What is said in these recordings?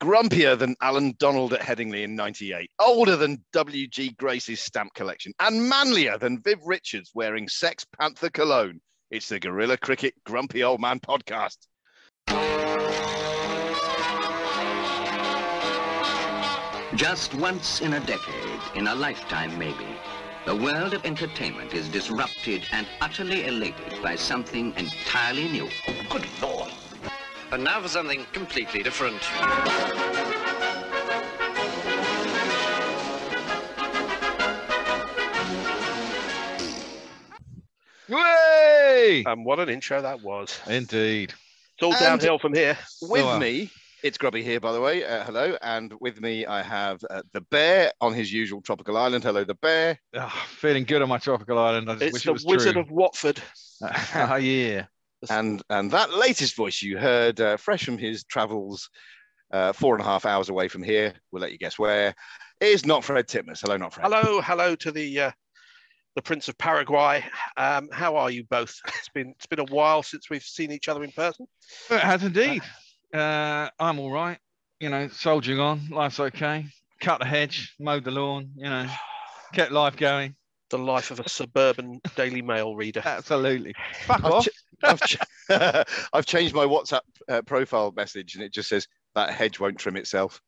grumpier than Alan Donald at Headingley in '98, older than W.G. Grace's stamp collection, and manlier than Viv Richards wearing Sex Panther cologne. It's the Guerilla Cricket Grumpy Old Man podcast. Just once in a decade, in a lifetime maybe, the world of entertainment is disrupted and utterly elated by something entirely new. Good Lord. And now for something completely different. Way! And what an intro that was. Indeed. It's all downhill from here. With me, it's Grubby here, by the way. Hello. And with me, I have the Bear on his usual tropical island. Hello, the Bear. Feeling good on my tropical island. I just wish the it was Wizard true. of Watford. Yeah. And that latest voice you heard, fresh from his travels 4.5 hours away from here, we'll let you guess where, is not Fred Titmus. Hello, not Fred. Hello to the Prince of Paraguay. How are you both? It's been a while since we've seen each other in person. It has indeed. I'm all right. Soldiering on. Life's okay. Cut the hedge, mowed the lawn. Kept life going. The life of a suburban Daily Mail reader. Absolutely. Fuck off. I've changed my WhatsApp profile message, and it just says that hedge won't trim itself.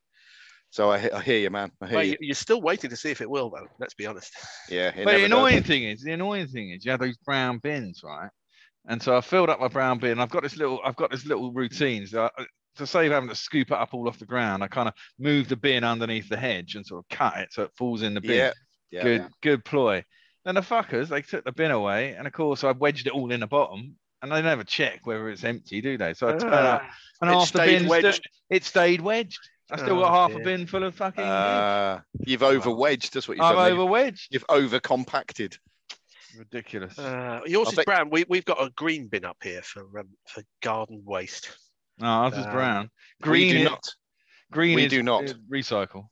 So I hear you, man. I hear you. You're still waiting to see if it will, though. Let's be honest. Yeah. But the annoying thing is, you have those brown bins, right? And so I filled up my brown bin. I've got this little routine. So to save having to scoop it up all off the ground, I kind of move the bin underneath the hedge and sort of cut it so it falls in the bin. Yeah. Good ploy. Then the fuckers, they took the bin away, and of course I wedged it all in the bottom, and they never check whether it's empty, do they? So I turn up, and half the bin it stayed wedged. I still got half a bin full of fucking. You've over-wedged. That's what you've done. I've over-wedged. You've over-compacted. Ridiculous. Yours is brown. We've got a green bin up here for garden waste. No, ours is brown. Green we do is not. Green. We do not recycle.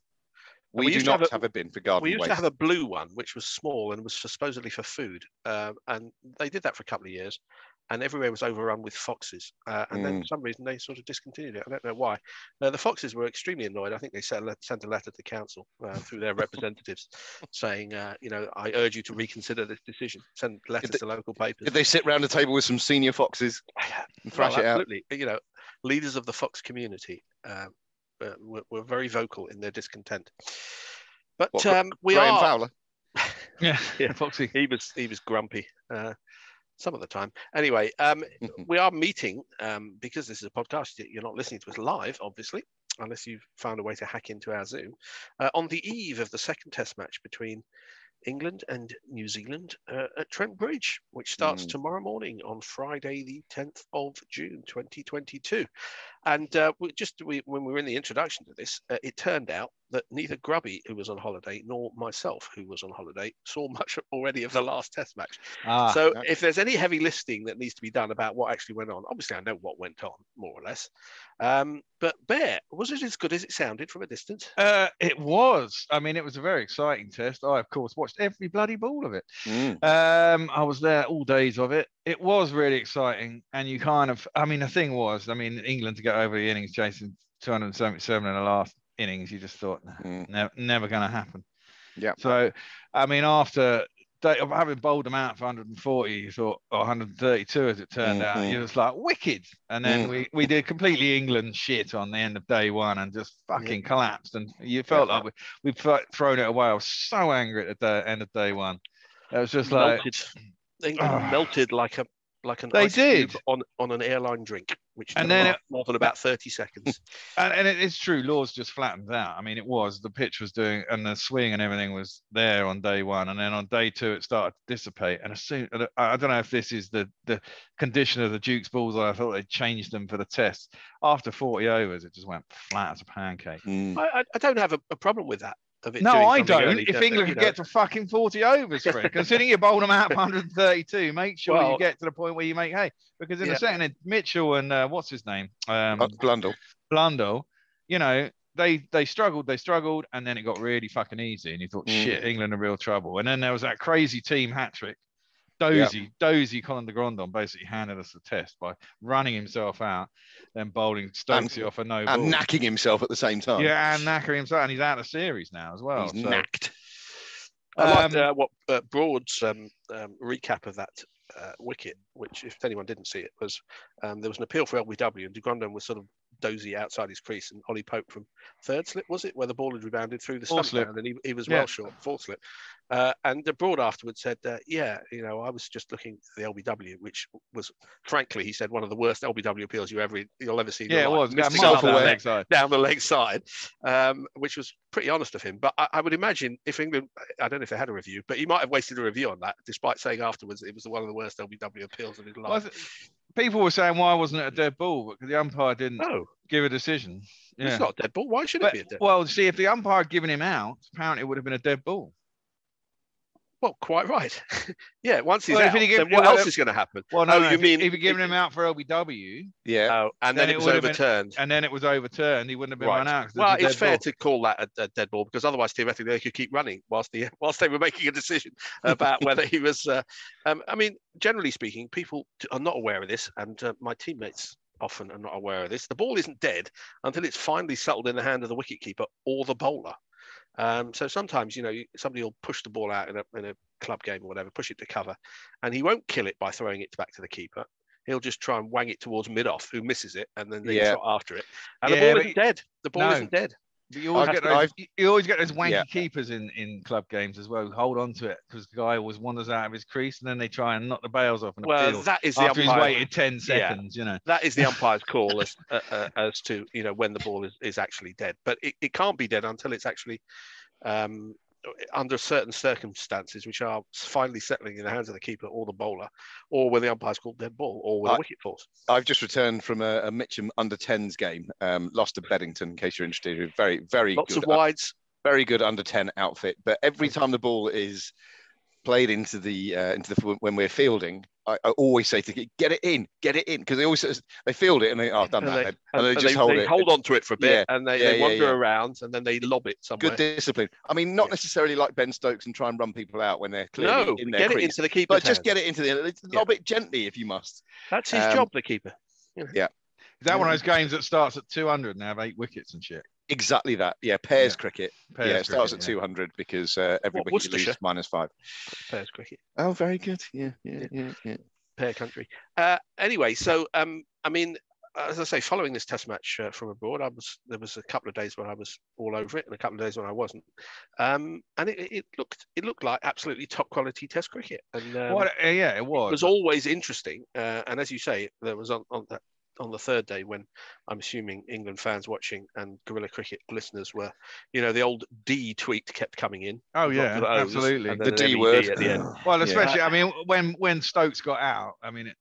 We do not have a bin for garden waste. We used to have a blue one, which was small and was supposedly for food. And they did that for a couple of years, and everywhere was overrun with foxes. And then for some reason they sort of discontinued it. I don't know why. The foxes were extremely annoyed. I think they sent a letter to council through their representatives saying, I urge you to reconsider this decision. Send letters to local papers. Did they sit round a table with some senior foxes and thrash it out? Absolutely. Leaders of the fox community were very vocal in their discontent. But we Graham are Fowler. Yeah, Foxy. He was grumpy some of the time. Anyway, we are meeting because this is a podcast. You're not listening to us live, obviously, unless you've found a way to hack into our Zoom on the eve of the second Test match between England and New Zealand at Trent Bridge, which starts tomorrow morning on Friday, the 10th of June, 2022. And when we were in the introduction to this, it turned out that neither Grubby, who was on holiday, nor myself, who was on holiday, saw much already of the last Test match. If there's any heavy listing that needs to be done about what actually went on, obviously I know what went on, more or less. But Bear, was it as good as it sounded from a distance? It was. I mean, it was a very exciting test. I, of course, watched every bloody ball of it. I was there all days of it. It was really exciting. And you the thing was, England to get over the innings chasing 277 in the last innings, you just thought, never going to happen. Yeah. So, after having bowled them out for 140, you thought, 132 as it turned out, you was like, wicked. And then we did completely England shit on the end of day one and just fucking collapsed. And you felt like we'd thrown it away. I was so angry at the end of day one. It was just England melted like an ice cube on an airline drink, which took more than about 30 seconds. And it's true, Laws just flattened out. The pitch was doing, and the swing and everything was there on day one, and then on day two it started to dissipate. And as soon, I don't know if this is the condition of the Duke's balls, I thought they changed them for the test. After 40 overs, it just went flat as a pancake. I don't have a problem with that. No, I don't. If England could get to fucking 40 overs, Fred, considering you bowled them out for 132, make sure you get to the point where you make hay. Because in the second, Mitchell and what's his name? Blundell, they struggled, and then it got really fucking easy, and you thought, shit, England are real trouble. And then there was that crazy team hat trick dozy Colin de Grandon basically handed us the test by running himself out, then bowling Stokesy off a no ball. And knacking himself at the same time. Yeah, and knacking himself. And he's out of series now as well. He's knacked. I like what Broad's recap of that wicket, which, if anyone didn't see it, was there was an appeal for LBW, and de Grandon was sort of dozy outside his crease, and Ollie Pope from third slip, was it, where the ball had rebounded through the stump down, and he was well short, fourth slip. And Broad afterwards said, I was just looking at the LBW, which was, frankly, he said, one of the worst LBW appeals you'll ever see. Yeah, it was. Down the leg side, which was pretty honest of him. But I would imagine if England, I don't know if they had a review, but he might have wasted a review on that, despite saying afterwards it was one of the worst LBW appeals in his life. People were saying, why wasn't it a dead ball? Because the umpire didn't give a decision. Yeah. It's not a dead ball. Why should it be a dead ball? Well, see, if the umpire had given him out, apparently it would have been a dead ball. Well, quite right. Yeah, once he's out, then what else is going to happen? Well, no, you mean if you'd given him out for LBW? Yeah. And then it was overturned. And then it was overturned. He wouldn't have been run out. Well, it's fair to call that a dead ball, because otherwise, theoretically, they could keep running whilst they were making a decision about whether he was. I mean, generally speaking, people are not aware of this, and my teammates often are not aware of this. The ball isn't dead until it's finally settled in the hand of the wicketkeeper or the bowler. So sometimes, somebody will push the ball out in a club game or whatever, push it to cover, and he won't kill it by throwing it back to the keeper. He'll just try and wang it towards mid-off, who misses it, and then they shot after it. And the ball isn't dead. The ball isn't dead. But you always get those wanky keepers in club games as well, who hold on to it because the guy always wanders out of his crease, and then they try and knock the bails off in the field that is after he's waited 10 seconds. That is the umpire's call as to when the ball is actually dead. But it can't be dead until it's actually under certain circumstances, which are finally settling in the hands of the keeper or the bowler, or when the umpire's called dead ball, or when the wicket falls. I've just returned from a Mitcham under-10s game, lost to Beddington, in case you're interested. Very, very Lots good. Of wides. Very good under-10 outfit. But every time the ball is played into the when we're fielding, I always say to get it in, because they field it and I've done that, and they just hold on to it for a bit, and they wander around, and then they lob it somewhere. Good discipline. I mean, not necessarily like Ben Stokes and try and run people out when they're clearly in their crease. Get it into the keeper's but just get it into lob it gently if you must. That's his job, the keeper. Yeah. Is that one of those games that starts at 200 and have 8 wickets and shit? Exactly that. Yeah, pairs cricket. It starts at 200 because every wicket you lose -5. Pairs cricket. Oh, very good. Yeah. Pair country. Anyway, so I mean, as I say, following this test match from abroad, there was a couple of days when I was all over it, and a couple of days when I wasn't. And it looked like absolutely top quality test cricket. And it was. It was always interesting. And as you say, there was on the third day, when I'm assuming England fans watching and Guerilla Cricket listeners were, the old D tweet kept coming in. Oh yeah, absolutely. The D word at the end. Well, especially, I mean, when Stokes got out, I mean,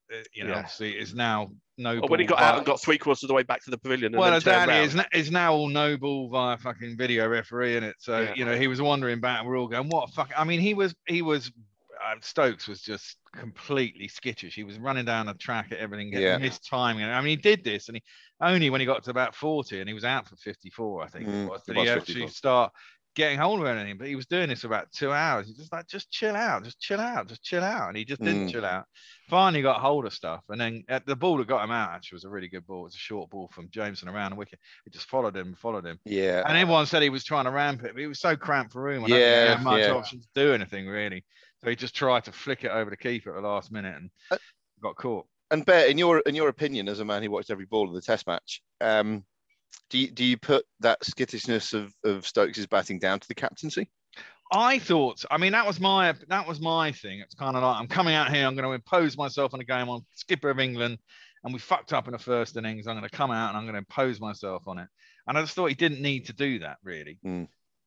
obviously it's now no ball. When he got out and got 3/4 of the way back to the pavilion. Well, exactly. It's now all no ball via fucking video referee in it. So, he was wandering back. We're all going, what fuck? I mean, he was Stokes was just completely skittish. He was running down the track at everything, getting his timing. I mean, he did this, and he only when he got to about 40, and he was out for 54, I think it was. Did he actually start getting hold of anything? But he was doing this for about 2 hours. He's just like, just chill out, and he just didn't chill out. Finally got hold of stuff, and then the ball that got him out actually was a really good ball. It was a short ball from Jameson around the wicket. It just followed him. Yeah. And everyone said he was trying to ramp it, but he was so cramped for room. I don't think he had much option to do anything really. So he just tried to flick it over the keeper at the last minute and got caught. And Bear, in your opinion, as a man who watched every ball of the Test match, do you put that skittishness of Stokes' batting down to the captaincy? I thought, I mean, that was my thing. It's kind of like, I'm coming out here, I'm going to impose myself on the game. I'm skipper of England, and we fucked up in the first innings. I'm going to come out and I'm going to impose myself on it. And I just thought he didn't need to do that, really.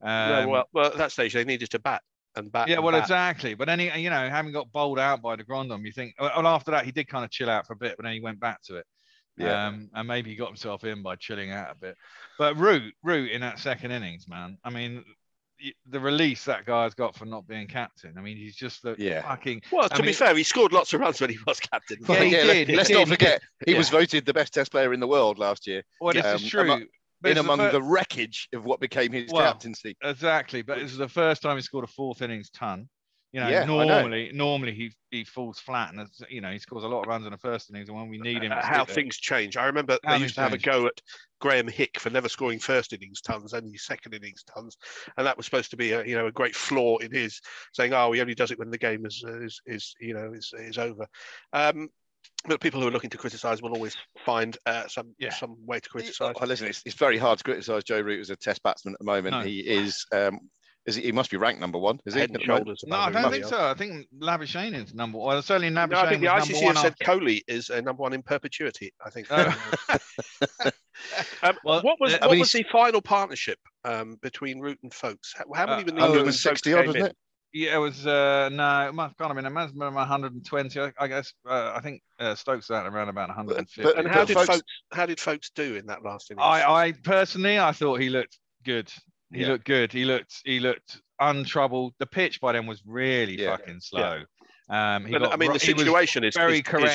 Well, at that stage, they needed to bat. Exactly. But then having got bowled out by de Grandon, you think, well, after that he did kind of chill out for a bit, but then he went back to it. And maybe he got himself in by chilling out a bit. But Root in that second innings, man. I mean, the release that guy's got for not being captain. I mean, he's just fucking. Well, to be fair, he scored lots of runs when he was captain. Yeah, he did. Let's not forget he was voted the best Test player in the world last year. Well, this is true. Among the wreckage of what became his captaincy. Exactly, but this is the first time he scored a fourth innings ton. You know, Yeah, normally he falls flat, and you know, he scores a lot of runs in the first innings, and when we need him, how things change. I remember they used to have a go at Graham Hick for never scoring first innings tons, only second innings tons, and that was supposed to be a great flaw in his, saying, oh, he only does it when the game is over. But people who are looking to criticise will always find some way to criticise. Oh, listen, it's very hard to criticise Joe Root as a Test batsman at the moment. No. He is. He must be ranked number one, is he? Head and shoulders No, I don't think so. I think Labuschagne is number one. Well, certainly Labuschagne I think the was ICC number one. have said Kohli is number one in perpetuity, I think. What was the final partnership between Root and Folkes? How many were needed when 60 Folkes odd, came wasn't in? it? Yeah, it was no, it must have been 120. I guess I think Stokes was around about 150. And how did Folkes do in that last innings? I personally, I thought he looked good. He looked good. He looked untroubled. The pitch by then was really fucking slow. The situation is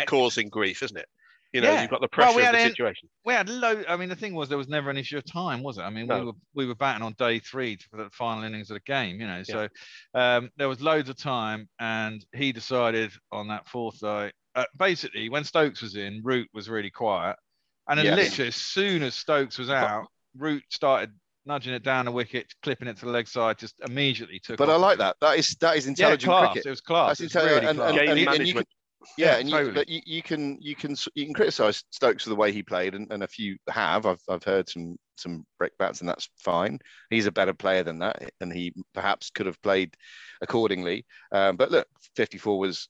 causing grief, isn't it? You know, you've got the pressure of the situation. We had I mean, the thing was, there was never an issue of time, was it? I mean, we were batting on day 3 for the final innings of the game, you know. So there was loads of time, and he decided on that 4th day. Basically, when Stokes was in, Root was really quiet, and then literally as soon as Stokes was out, Root started nudging it down the wicket, clipping it to the leg side, just immediately took. But off. I like that. That is intelligent cricket. It was class. That's really class. Game management. But you can criticise Stokes for the way he played, and a few have. I've heard some brickbats, and that's fine. He's a better player than that, and he perhaps could have played accordingly. But look, 54 was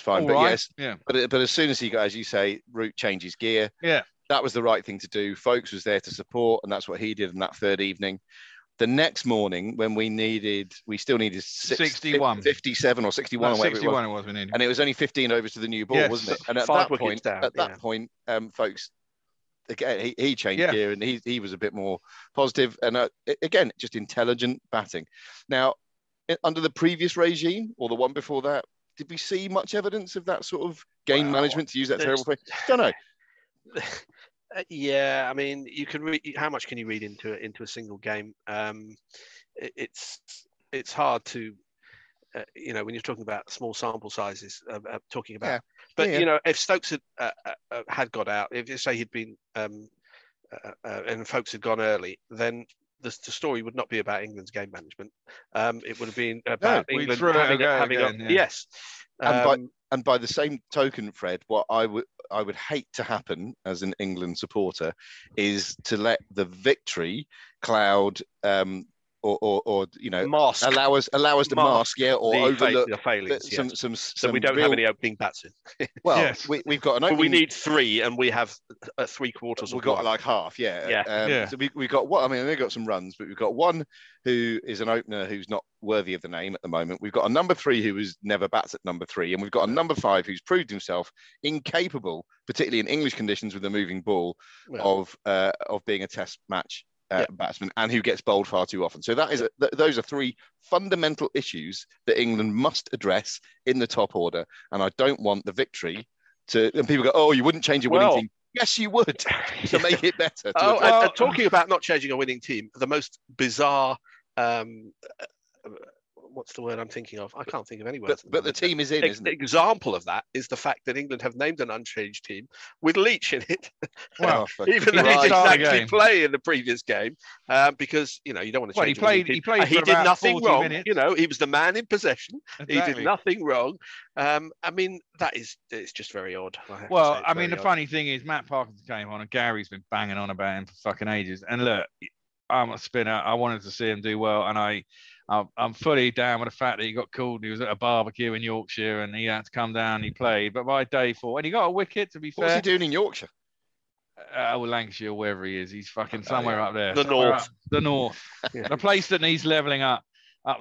fine. All but right. But as soon as he got, as you say, Root changes gear. Yeah. That was the right thing to do. Folkes was there to support, and that's what he did in that 3rd evening. The next morning, when we still needed 61, 57 or 61, no, or whatever 61 it was. We needed. And it was only 15 overs to the new ball, wasn't it? And at that point, Folkes, again, he changed gear, and he was a bit more positive, and again, just intelligent batting. Now, under the previous regime or the one before that, did we see much evidence of that sort of game management, to use that terrible phrase? Don't know. Yeah, I mean, you can read. How much can you read into a single game? It's hard to, when you're talking about small sample sizes, talking about. But if Stokes had got out, if you say he'd been and Folkes had gone early, then the story would not be about England's game management. It would have been about England having yes. And by the same token, Fred, what I would hate to happen as an England supporter is to let the victory cloud or mask. allow us to mask or overlook the failings. Some so we don't have any opening bats in. Well, we've got an opening. But we need 3, and we have 3/4. We've got like half, So we've got one. I mean, we've got some runs, but we've got one who is an opener who's not worthy of the name at the moment. We've got a number 3 who has never bats at number 3, and we've got a number 5 who's proved himself incapable, particularly in English conditions with a moving ball, of being a Test match batsman, and who gets bowled far too often. So those are 3 fundamental issues that England must address in the top order. And I don't want the victory and people go, oh, you wouldn't change your winning team. Yes, you would, to make it better. Talking about not changing a winning team, the most bizarre what's the word I'm thinking of? I can't think of any words. But the team is in, isn't it? Example of that is the fact that England have named an unchanged team with Leach in it. Well, even though he didn't actually play in the previous game, because you don't want to change. He played. He did nothing wrong. Minutes. He was the man in possession. Exactly. He did nothing wrong. I mean, it's just very odd. I mean, the funny thing is, Matt Parkinson came on, and Gary's been banging on about him for fucking ages. And look, I'm a spinner. I wanted to see him do well, and I'm fully down with the fact that he got called. He was at a barbecue in Yorkshire, and he had to come down. He played, but by day 4, and he got a wicket. To be fair, what's he doing in Yorkshire? Lancashire, wherever he is. He's fucking somewhere up there. The north. The north. The place that needs levelling up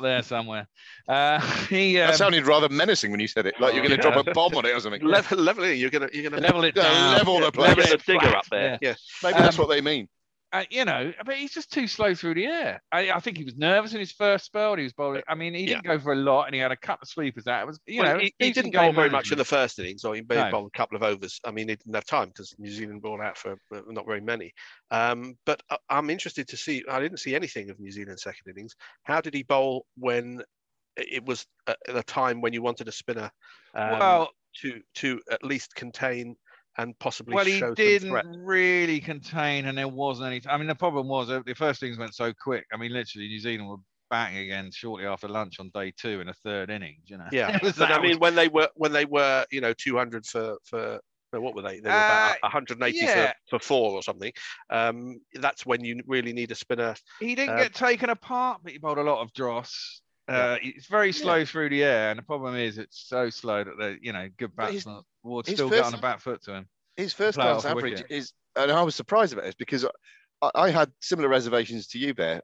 there somewhere. That sounded rather menacing when you said it, like you're going to drop a bomb on it or something. Leveling, you're going to level it down. Level the place. Level the digger up there. Yeah. Maybe that's what they mean. But he's just too slow through the air. I think he was nervous in his first spell. He was bowling. I mean, he didn't go for a lot, and he had a couple of sweepers out. It was, he didn't bowl very much in the first innings, or he bowled a couple of overs. I mean, he didn't have time because New Zealand bowled out for not very many. But I'm interested to see. I didn't see anything of New Zealand's second innings. How did he bowl when it was at a time when you wanted a spinner to at least contain and possibly well, show he some didn't threat. really contain, and there wasn't any. I mean, the problem was the first things went so quick. I mean, literally, New Zealand were batting again shortly after lunch on day 2 in a third innings. You know. Yeah, but I mean, when they were 200 for what were they? They were about 180 for 4 or something. That's when you really need a spinner. He didn't get taken apart, but he bowled a lot of dross. It's very slow through the air, and the problem is it's so slow that good batsmen would still get on a back foot to him. His first class average is, and I was surprised about this because I had similar reservations to you, Bear.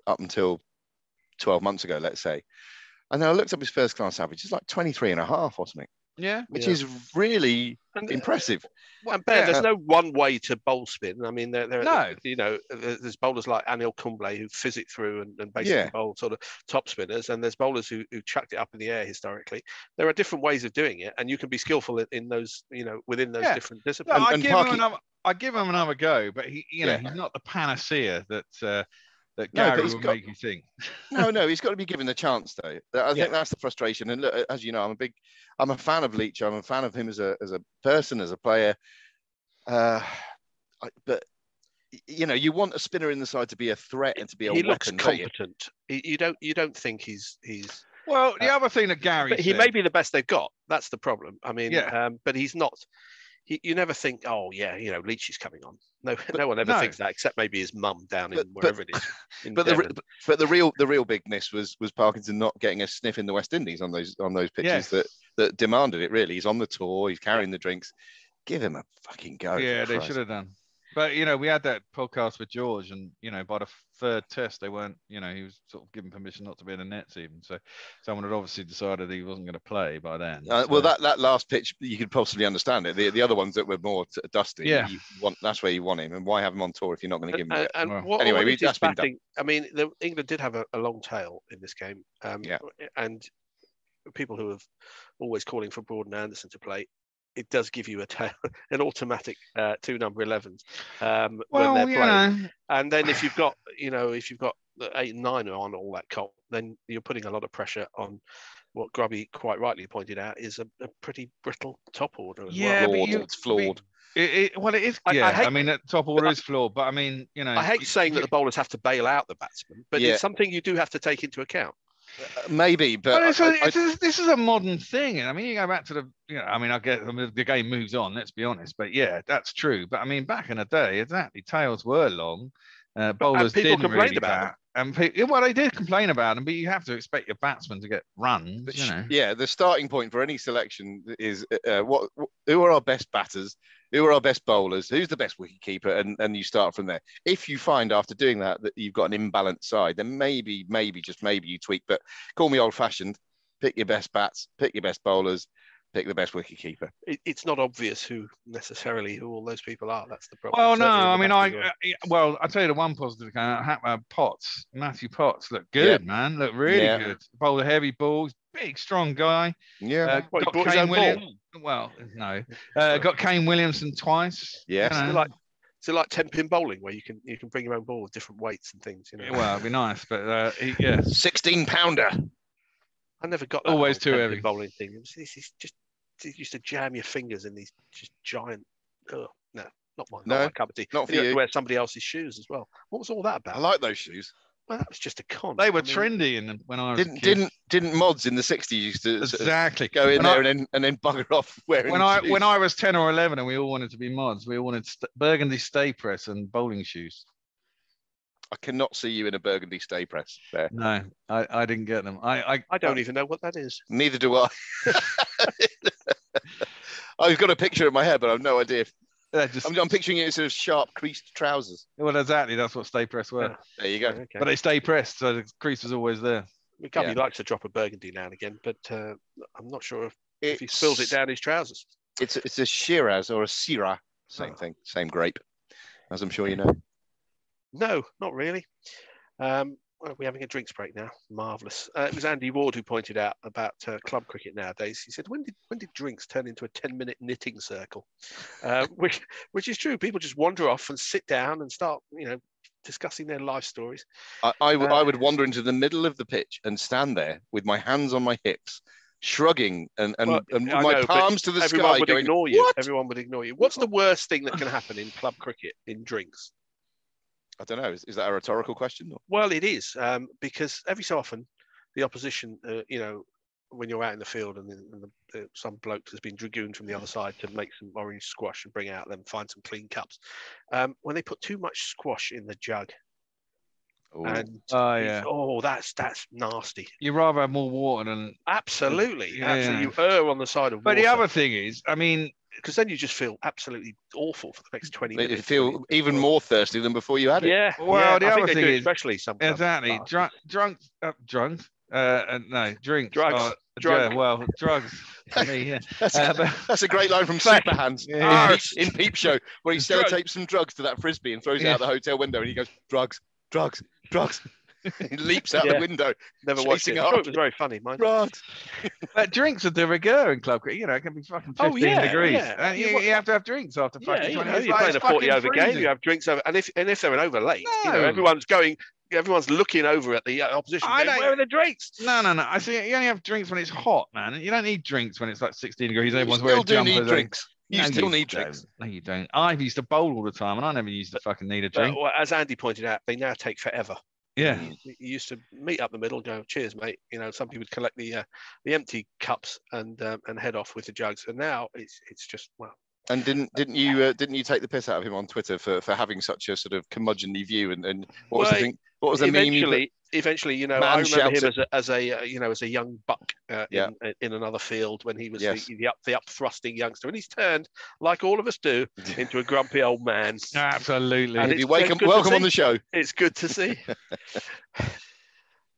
Up until 12 months ago, let's say, and then I looked up his first class average. It's like 23.5 or something. Yeah, which is really impressive. Well, Ben, there's no one way to bowl spin. I mean, there's bowlers like Anil Kumble who fizz it through and basically bowl sort of top spinners, and there's bowlers who chucked it up in the air historically. There are different ways of doing it, and you can be skillful in those, within those different disciplines. No, I give him another go, but he's not the panacea that Gary will make you think. No, he's got to be given the chance, though. I think that's the frustration. And look, as you know, I'm a fan of Leach. I'm a fan of him as a person, as a player. But you want a spinner in the side to be a threat and to be a weapon. He looks competent. You don't think he's. Well, the other thing that Gary said, he may be the best they've got. That's the problem. I mean, but he's not. You never think, Leach is coming on. No one ever thinks that, except maybe his mum down in wherever it is. But the real big miss was Parkinson not getting a sniff in the West Indies on those pitches that demanded it. Really, he's on the tour, he's carrying the drinks. Give him a fucking go. Yeah, they should have done. But we had that podcast with George, and by the third test, they weren't. He was sort of given permission not to be in the nets even. So someone had obviously decided he wasn't going to play by then. Well, that last pitch, you could possibly understand it. The other ones that were more dusty, that's where you want him. And why have him on tour if you're not going to give him? Anyway, that's been done. I mean, England did have a long tail in this game. And people who have always calling for Broad and Anderson to play, it does give you an automatic 2 number 11s when they're playing. And then if you've got 8 and 9 on all that cop, then you're putting a lot of pressure on what Grubby quite rightly pointed out is a pretty brittle top order as well. It's flawed. It is. The top order is flawed, but I mean, I hate saying that the bowlers have to bail out the batsman, but it's something you do have to take into account. Maybe, but this is a modern thing. I mean, you go back to I guess the game moves on. Let's be honest, but that's true. But I mean, back in the day, exactly, tails were long. Bowlers didn't really bat, and they did complain about them. But you have to expect your batsmen to get runs. Yeah, the starting point for any selection is who are our best batters, who are our best bowlers, who's the best wicketkeeper, and you start from there. If you find after doing that you've got an imbalanced side, then maybe you tweak. But call me old-fashioned. Pick your best bats, pick your best bowlers, pick the best wicketkeeper. It's not obvious who all those people are. That's the problem. Well, no, I mean, I'll tell you the one positive. Matthew Potts looked good, man. Looked really good. Bowled heavy balls, big, strong guy. Yeah. Got Kane Williamson. Well, no. Got Kane Williamson twice. Yeah. So like 10-pin bowling where you can bring your own ball with different weights and things. Well, it'd be nice, but 16-pounder. I never got that always too heavy bowling thing. It used to jam your fingers in these just giant. Oh no, not my cup of tea. Not for you. To wear somebody else's shoes as well. What was all that about? I like those shoes. Well, that was just a con. They were trendy, when I was didn't mods in the 60s used to exactly go in there and then bugger off wearing. When I was 10 or 11 and we all wanted to be mods, we all wanted burgundy stay press and bowling shoes. I cannot see you in a burgundy stay press there. No, I didn't get them. I don't even know what that is. Neither do I. I've got a picture in my head, but I've no idea. I'm picturing it as sort of sharp creased trousers. Well, exactly. That's what stay press were. Yeah. There you go. Okay. But they stay pressed, so the crease was always there. Gubby likes to drop a burgundy now and again, but I'm not sure if he spills it down his trousers. It's a Shiraz or a Syrah. Same thing. Same grape, as I'm sure you know. No, not really. We're having a drinks break now. Marvellous. It was Andy Ward who pointed out about club cricket nowadays. He said, when did drinks turn into a 10-minute knitting circle? Which is true. People just wander off and sit down and start, discussing their life stories. I would wander into the middle of the pitch and stand there with my hands on my hips, shrugging and my palms to the everyone sky, would going, ignore you. "What?" Everyone would ignore you. What's the worst thing that can happen in club cricket in drinks? I don't know. Is that a rhetorical question? Well, it is, because every so often the opposition, when you're out in the field and some bloke has been dragooned from the other side to make some orange squash and bring out them, find some clean cups. When they put too much squash in the jug, Ooh. and that's nasty. You'd rather have more water than Absolutely. Yeah. You err on the side of But water. the other thing is, I mean, because then you just feel absolutely awful for the next 20 minutes. You feel even more thirsty than before you had it. Yeah. Well, the I think other they thing do, is- especially some clubs. exactly. Drunks. Drinks. Drugs. Yeah, well, drugs. For me, yeah. That's a great line from Fact. Super Hands Yeah. in Peep Show, where he sellotapes some drugs to that frisbee and throws it out the hotel window, and he goes, "Drugs, drugs, drugs." He leaps out the window. Never watched it. chasing I thought after it was very funny. Mind. drugs. But drinks are de rigueur in club cricket. It can be fucking 15 degrees. Yeah. You have to have drinks after fucking 20 minutes. You're playing a 40 over game. freezing. You have drinks over, and if they're an over late, No. everyone's looking over at the opposition. I Going, know. where are the drinks? No. I see. You only have drinks when it's hot, man. You don't need drinks when it's like 16 degrees. You Everyone's still wearing do jumpers. need drinks. You No, still you need don't. drinks. No, you don't. I used to bowl all the time, and I never used to fucking need a drink. Well, as Andy pointed out, they now take forever. Yeah. You used to meet up the middle, go, "Cheers, mate." Some people would collect the empty cups and head off with the jugs. And now it's just And didn't you take the piss out of him on Twitter for having such a sort of curmudgeonly view? And what was the thing? What was the meme? Eventually, I Man remember him shouts as a young buck in another field when he was the up-thrusting youngster, and he's turned, like all of us do, into a grumpy old man. Absolutely. And You'd be welcome on the show. It's good to see.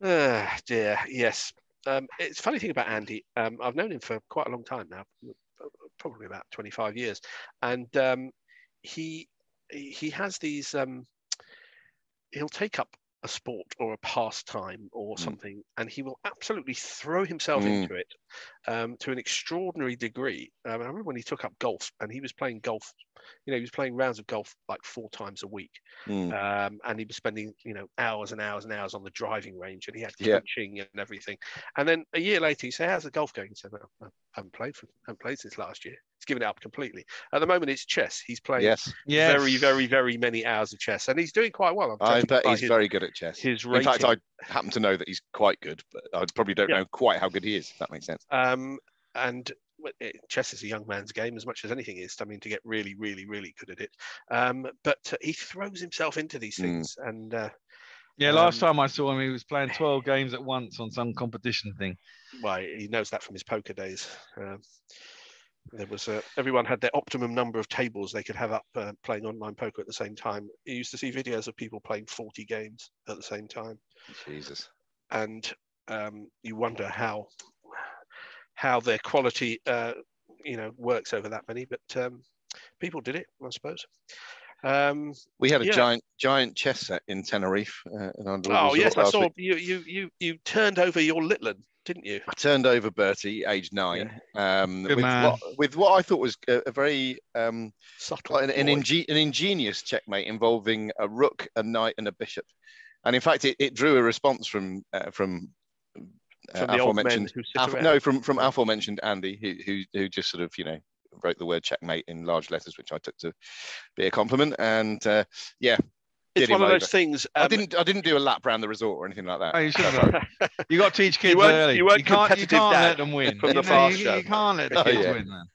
Dear, yes. It's a funny thing about Andy. I've known him for quite a long time now, probably about 25 years, and he has these. He'll take up a sport or a pastime or something, and he will absolutely throw himself into it to an extraordinary degree. I remember when he took up golf, and he was playing golf. He was playing rounds of golf like 4 times a week, and he was spending hours and hours and hours on the driving range, and he had coaching and everything. And then a year later, he said, "How's the golf going?" He said, "Well, I haven't played since last year." He's given it up completely. At the moment, it's chess. He's playing very, very, very many hours of chess, and he's doing quite well. I bet he's very good at chess. His In fact, I happen to know that he's quite good, but I probably don't know quite how good he is, if that makes sense. And chess is a young man's game as much as anything is. I mean, to get really, really, really good at it. But he throws himself into these things. And last time I saw him, he was playing 12 games at once on some competition thing. Well, he knows that from his poker days. There was everyone had their optimum number of tables they could have up playing online poker at the same time. You used to see videos of people playing 40 games at the same time. Jesus. And you wonder how their quality works over that many, but people did it, I suppose. We had a giant chess set in Tenerife. Yes, I saw you turned over your Litland, didn't you? I turned over Bertie, age 9, with what I thought was a very subtle, an ingenious checkmate involving a rook, a knight, and a bishop. And in fact, it drew a response from aforementioned from aforementioned Andy, who just sort of wrote the word checkmate in large letters, which I took to be a compliment. And it's one of those things. I didn't do a lap round the resort or anything like that. Oh, you should have. You got to teach kids early. You can't let them win from the fast show. You can't let the kids win, man.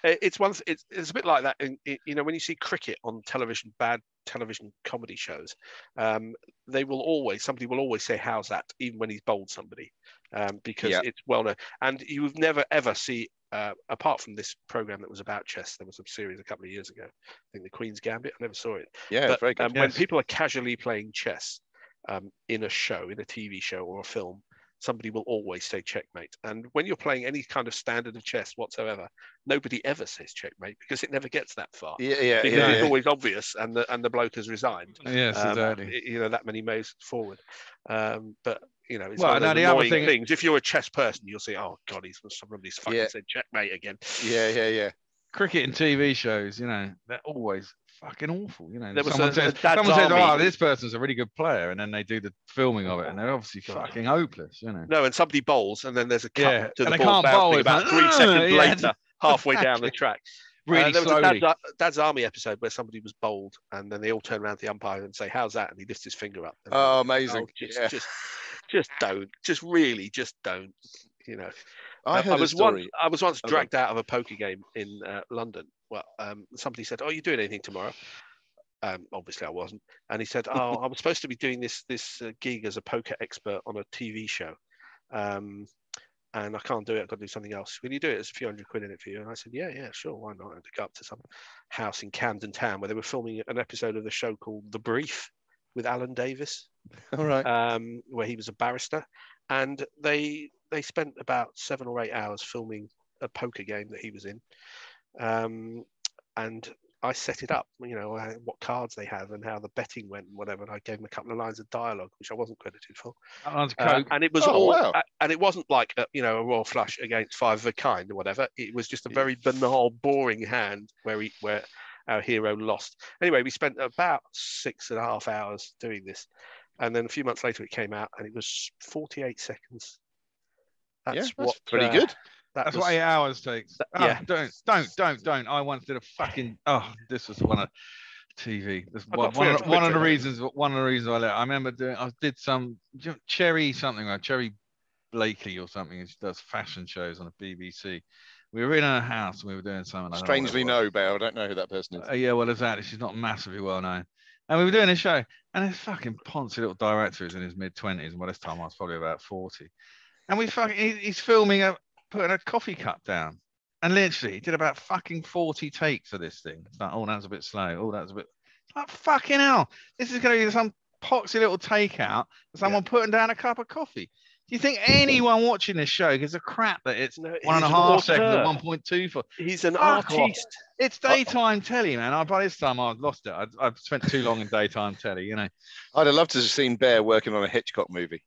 It's a bit like that. When you see cricket on television, bad television comedy shows, somebody will always say, "How's that?" even when he's bowled somebody, because it's well known. And you would never ever see, apart from this program that was about chess, there was a series a couple of years ago, I think the Queen's Gambit. I never saw it. Yeah, but, very good. When people are casually playing chess in a show, in a TV show or a film, somebody will always say checkmate. And when you're playing any kind of standard of chess whatsoever, nobody ever says checkmate because it never gets that far. It's always obvious, and the bloke has resigned. Yes, exactly. That many moves forward. But it's well, one of those the annoying other things. If you're a chess person, you'll say, "Oh God, somebody's fucking said checkmate again." Yeah. Cricket and TV shows, they're always fucking awful. You know, There was someone says, Dad's "Oh, Army. this person's a really good player," and then they do the filming of it, and they're obviously fucking hopeless. You know. No, and somebody bowls, and then there's a cut Yeah, to and the they ball can't bowl. bouncing It's about like, 3 seconds yeah, later, halfway down the track. really there was slowly. a Dad's Army episode where somebody was bowled, and then they all turn around to the umpire and say, "How's that?" And he lifts his finger up. And Oh, amazing! Just don't. Just really, just don't. You know. I heard a story. I was once dragged out of a poker game in London. Well, somebody said, "Oh, are you doing anything tomorrow?" Obviously, I wasn't. And he said, "Oh, I was supposed to be doing this gig as a poker expert on a TV show, and I can't do it. I've got to do something else. Will you do it? There's a few hundred quid in it for you." And I said, "Yeah, sure. Why not?" I had to go up to some house in Camden Town where they were filming an episode of the show called The Brief with Alan Davis. All right. Where he was a barrister, and they spent about 7 or 8 hours filming a poker game that he was in, and I set it up, you know, what cards they have and how the betting went and whatever. And I gave him a couple of lines of dialogue, which I wasn't credited for. And it was and it wasn't like a royal flush against 5 of a kind or whatever. It was just a very banal, boring hand where our hero lost. Anyway, we spent about 6.5 hours doing this. And then a few months later, it came out, and it was 48 seconds. That's pretty good. That's what 8 hours takes. Don't. I once did a fucking. This was one of TV. This one of the reasons. One of the reasons I let. I remember doing. I did some Cherry Blakely or something. She does fashion shows on the BBC. We were in her house and we were doing something. Strangely no, Bear. I don't know who that person is. Yeah, well, exactly. She's not massively well known. And we were doing a show, and this fucking poncy little director is in his mid-20s, and by this time I was probably about 40. And he's filming putting a coffee cup down, and literally he did about fucking 40 takes of this thing. It's like, oh, that's a bit slow. Oh, that's a bit. It's like, fucking hell, this is going to be some poxy little takeout of someone putting down a cup of coffee. Do you think anyone watching this show gives a crap that it's 1.5 seconds or 1.2 for? He's an artist. It's daytime telly, man. By this time, I've lost it. I've spent too long in daytime telly, you know. I'd have loved to have seen Bear working on a Hitchcock movie.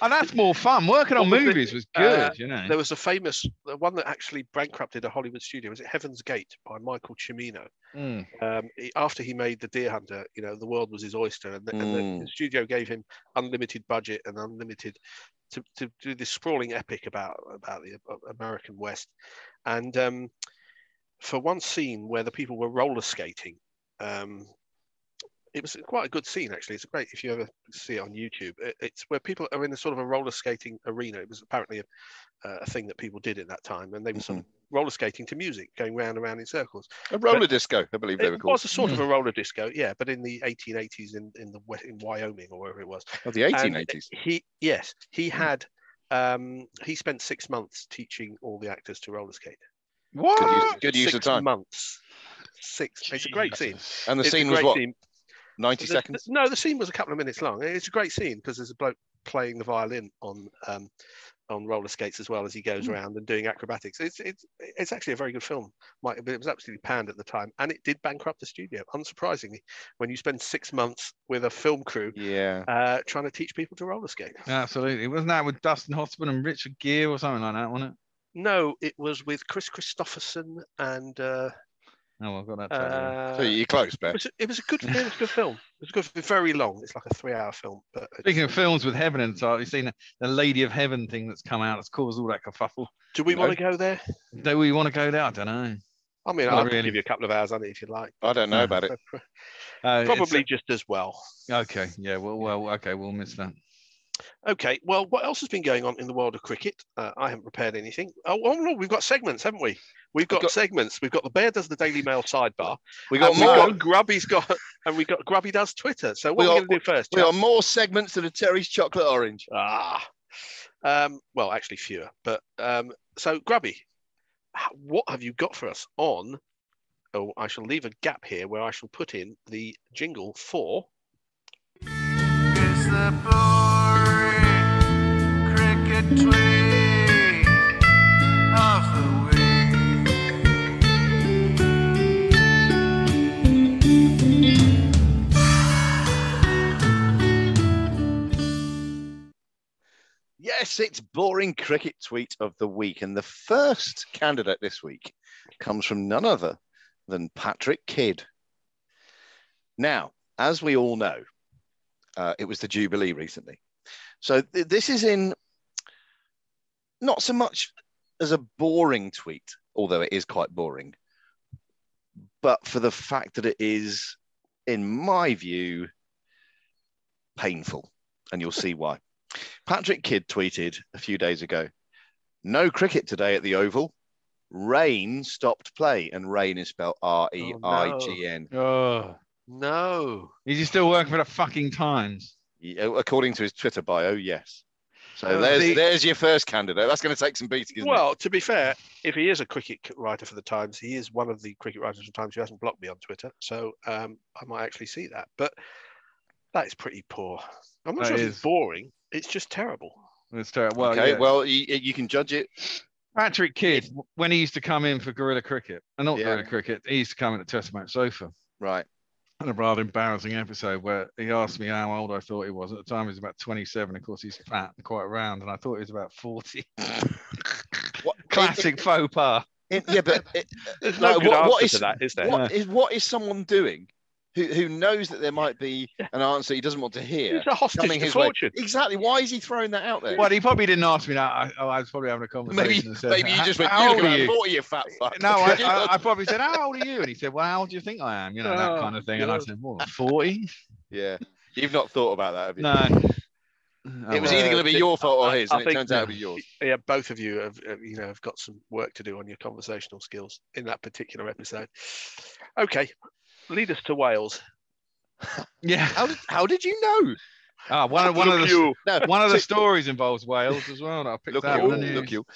And that's more fun. Working on movies was good, you know. There was the one that actually bankrupted a Hollywood studio. Was it Heaven's Gate by Michael Cimino? After he made The Deer Hunter, you know, the world was his oyster, and the studio gave him unlimited budget and unlimited to do this sprawling epic about the American West. And for one scene where the people were roller skating, it was quite a good scene, actually. It's great if you ever see it on YouTube. It's where people are in a sort of a roller skating arena. It was apparently a thing that people did at that time, and they were sort of roller skating to music, going round and round in circles. A roller disco, I believe they were called. It was a sort of a roller disco, yeah, but in the 1880s in Wyoming or wherever it was. Oh, the 1880s. He had he spent 6 months teaching all the actors to roller skate. What? Good use of time. 6 months. It's a great scene. And the scene was what? 90 seconds? No, the scene was a couple of minutes long. It's a great scene because there's a bloke playing the violin on roller skates as well as he goes around and doing acrobatics. It's actually a very good film. It was absolutely panned at the time, and it did bankrupt the studio, unsurprisingly, when you spend 6 months with a film crew trying to teach people to roller skate. Absolutely. Wasn't that with Dustin Hoffman and Richard Gere or something like that, wasn't it? No, it was with Chris Christopherson and I've got that. So you're close, Ben. It was a good film. It was very long. It's like a 3-hour film. But speaking of films with heaven inside, you've seen the Lady of Heaven thing that's come out that's caused all that kerfuffle. Do we want to go there? Do we want to go there? I don't know. I mean, I'll give you a couple of hours on it if you like. I don't know about it. Probably just as well. Okay. Yeah. Well. Okay. We'll miss that. Okay, well, what else has been going on in the world of cricket? I haven't prepared anything. Oh no, we've got segments, haven't we? We've got segments. We've got the Bear does the Daily Mail sidebar. We've got Grubby's got, and we got Grubby does Twitter. So what are we going to do first? We got more segments to the Terry's Chocolate Orange. Well, actually fewer. But so Grubby, what have you got for us on? Oh, I shall leave a gap here where I shall put in the jingle for. It's the boring cricket tweet of the week. Yes, it's boring cricket tweet of the week. And the first candidate this week comes from none other than Patrick Kidd. Now, as we all know, it was the Jubilee recently. So this is in not so much as a boring tweet, although it is quite boring, but for the fact that it is, in my view, painful. And you'll see why. Patrick Kidd tweeted a few days ago, "No cricket today at the Oval. Rain stopped play." And rain is spelled R-E-I-G-N. Oh, No. is he still working for the fucking Times? According to his Twitter bio, yes. So Oh, there's your first candidate. That's going to take some beating, isn't Well, to be fair, if he is a cricket writer for the Times, he is one of the cricket writers for the Times who hasn't blocked me on Twitter. So I might actually see that. But that is pretty poor. I'm not That sure if is. it's boring. It's just terrible. It's terrible. it? Well, Okay, yeah. well, you can judge it. Patrick Kidd, when he used to come in for Guerilla Cricket, and not Yeah. Guerilla Cricket, he used to come in at Test Match Sofa. Right. And a rather embarrassing episode where he asked me how old I thought he was. At the time, he was about 27. Of course, he's fat and quite round, and I thought he was about 40. What, Classic faux pas. yeah, but There's no like, good what answer is to that, is there? what is someone doing who knows that there might be an answer he doesn't want to hear It's a hostage coming to his way? fortune. Exactly. Why is he throwing that out there? Well, he probably didn't ask me that. I was probably having a conversation. maybe and said, maybe you just went, how "You old look are about you? 40, you fat fuck." No, I probably said, "How old are you?" And he said, "Well, how old do you think I am?" You know, that Oh, kind of thing. And I God. said, "Well, 40." Yeah. You've not thought about that, have you? No. It was Oh, either going to be your fault or his, I and it think- turns out to be yours. Yeah, both of you have got some work to do on your conversational skills in that particular episode. Okay, lead us to Wales. yeah. How did you know? One of the you. No, one of the stories involves Wales as well. That I picked look out. you, on the news. look you.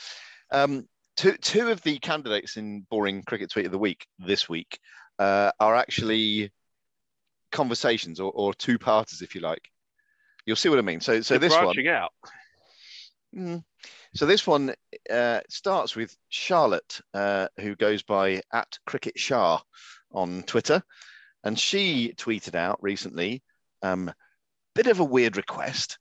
Two of the candidates in boring cricket tweet of the week this week are actually conversations or two-parters, if you like. You'll see what I mean. So You're this one. branching out. So this one starts with Charlotte, who goes by @CricketShah on Twitter, and she tweeted out recently, bit of a weird request.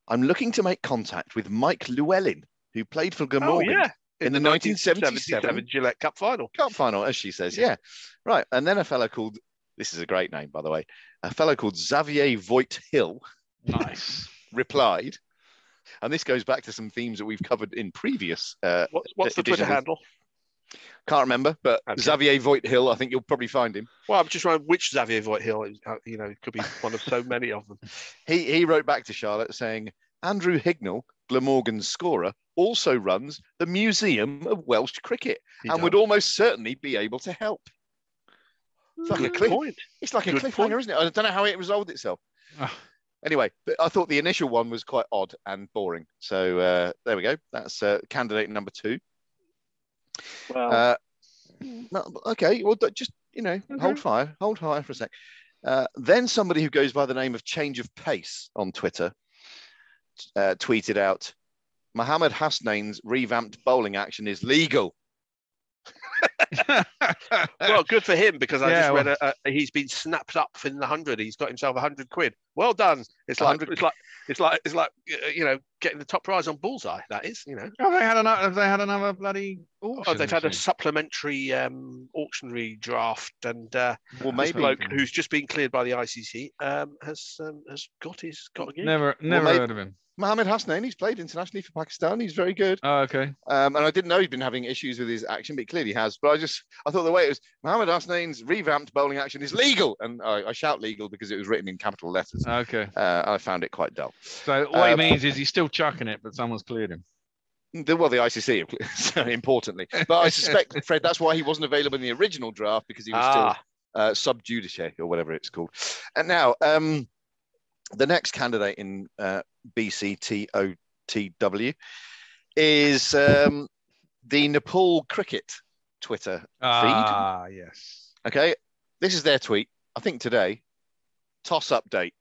"I'm looking to make contact with Mike Llewellyn, who played for Oh Glamorgan yeah, in the 1977 Gillette Cup final. Cup final," as she says. Yeah, right. And then a fellow called, this is a great name, by the way, a fellow called Xavier Voigt Hill Nice. replied, and this goes back to some themes that we've covered in previous. What's the Twitter editions. handle? Can't remember, but Okay. Xavier Voigt Hill, I think you'll probably find him. Well, I'm just wondering which Xavier Voigt Hill. It could be one of so many of them. He wrote back to Charlotte saying, "Andrew Hignell, Glamorgan's scorer, also runs the Museum of Welsh Cricket He and does. would almost certainly be able to help." It's like Good a cliff. point. It's like a Good cliffhanger, point. isn't it? I don't know how it resolved itself. Oh. Anyway, but I thought the initial one was quite odd and boring. So there we go. That's candidate number 2. Well, Okay, well, just, hold fire for a sec. Then somebody who goes by the name of Change of Pace on Twitter tweeted out, "Mohammed Hasnain's revamped bowling action is legal." well, good for him, because I Yeah, just read he's been snapped up in the 100. He's got himself 100 quid. Well done. It's like 100. it's like getting the top prize on Bullseye. That is, Have they had another bloody auction? Oh, they've had a this week? supplementary auctionary draft, and Well, this maybe bloke who's just been cleared by the ICC has got a gig. Never maybe- heard of him. Mohammed Hasnain, he's played internationally for Pakistan. He's very good. Oh, okay. And I didn't know he'd been having issues with his action, but he clearly has. But I thought the way it was, Mohammed Hasnain's revamped bowling action is legal. And I shout legal because it was written in capital letters. Okay. I found it quite dull. So what he means is he's still chucking it, but someone's cleared him. The ICC, so importantly. But I suspect, Fred, that's why he wasn't available in the original draft, because he was still sub judice or whatever it's called. And now, the next candidate in BCTOTW is the Nepal cricket Twitter feed. Yes. Okay, this is their tweet. I think today, toss update.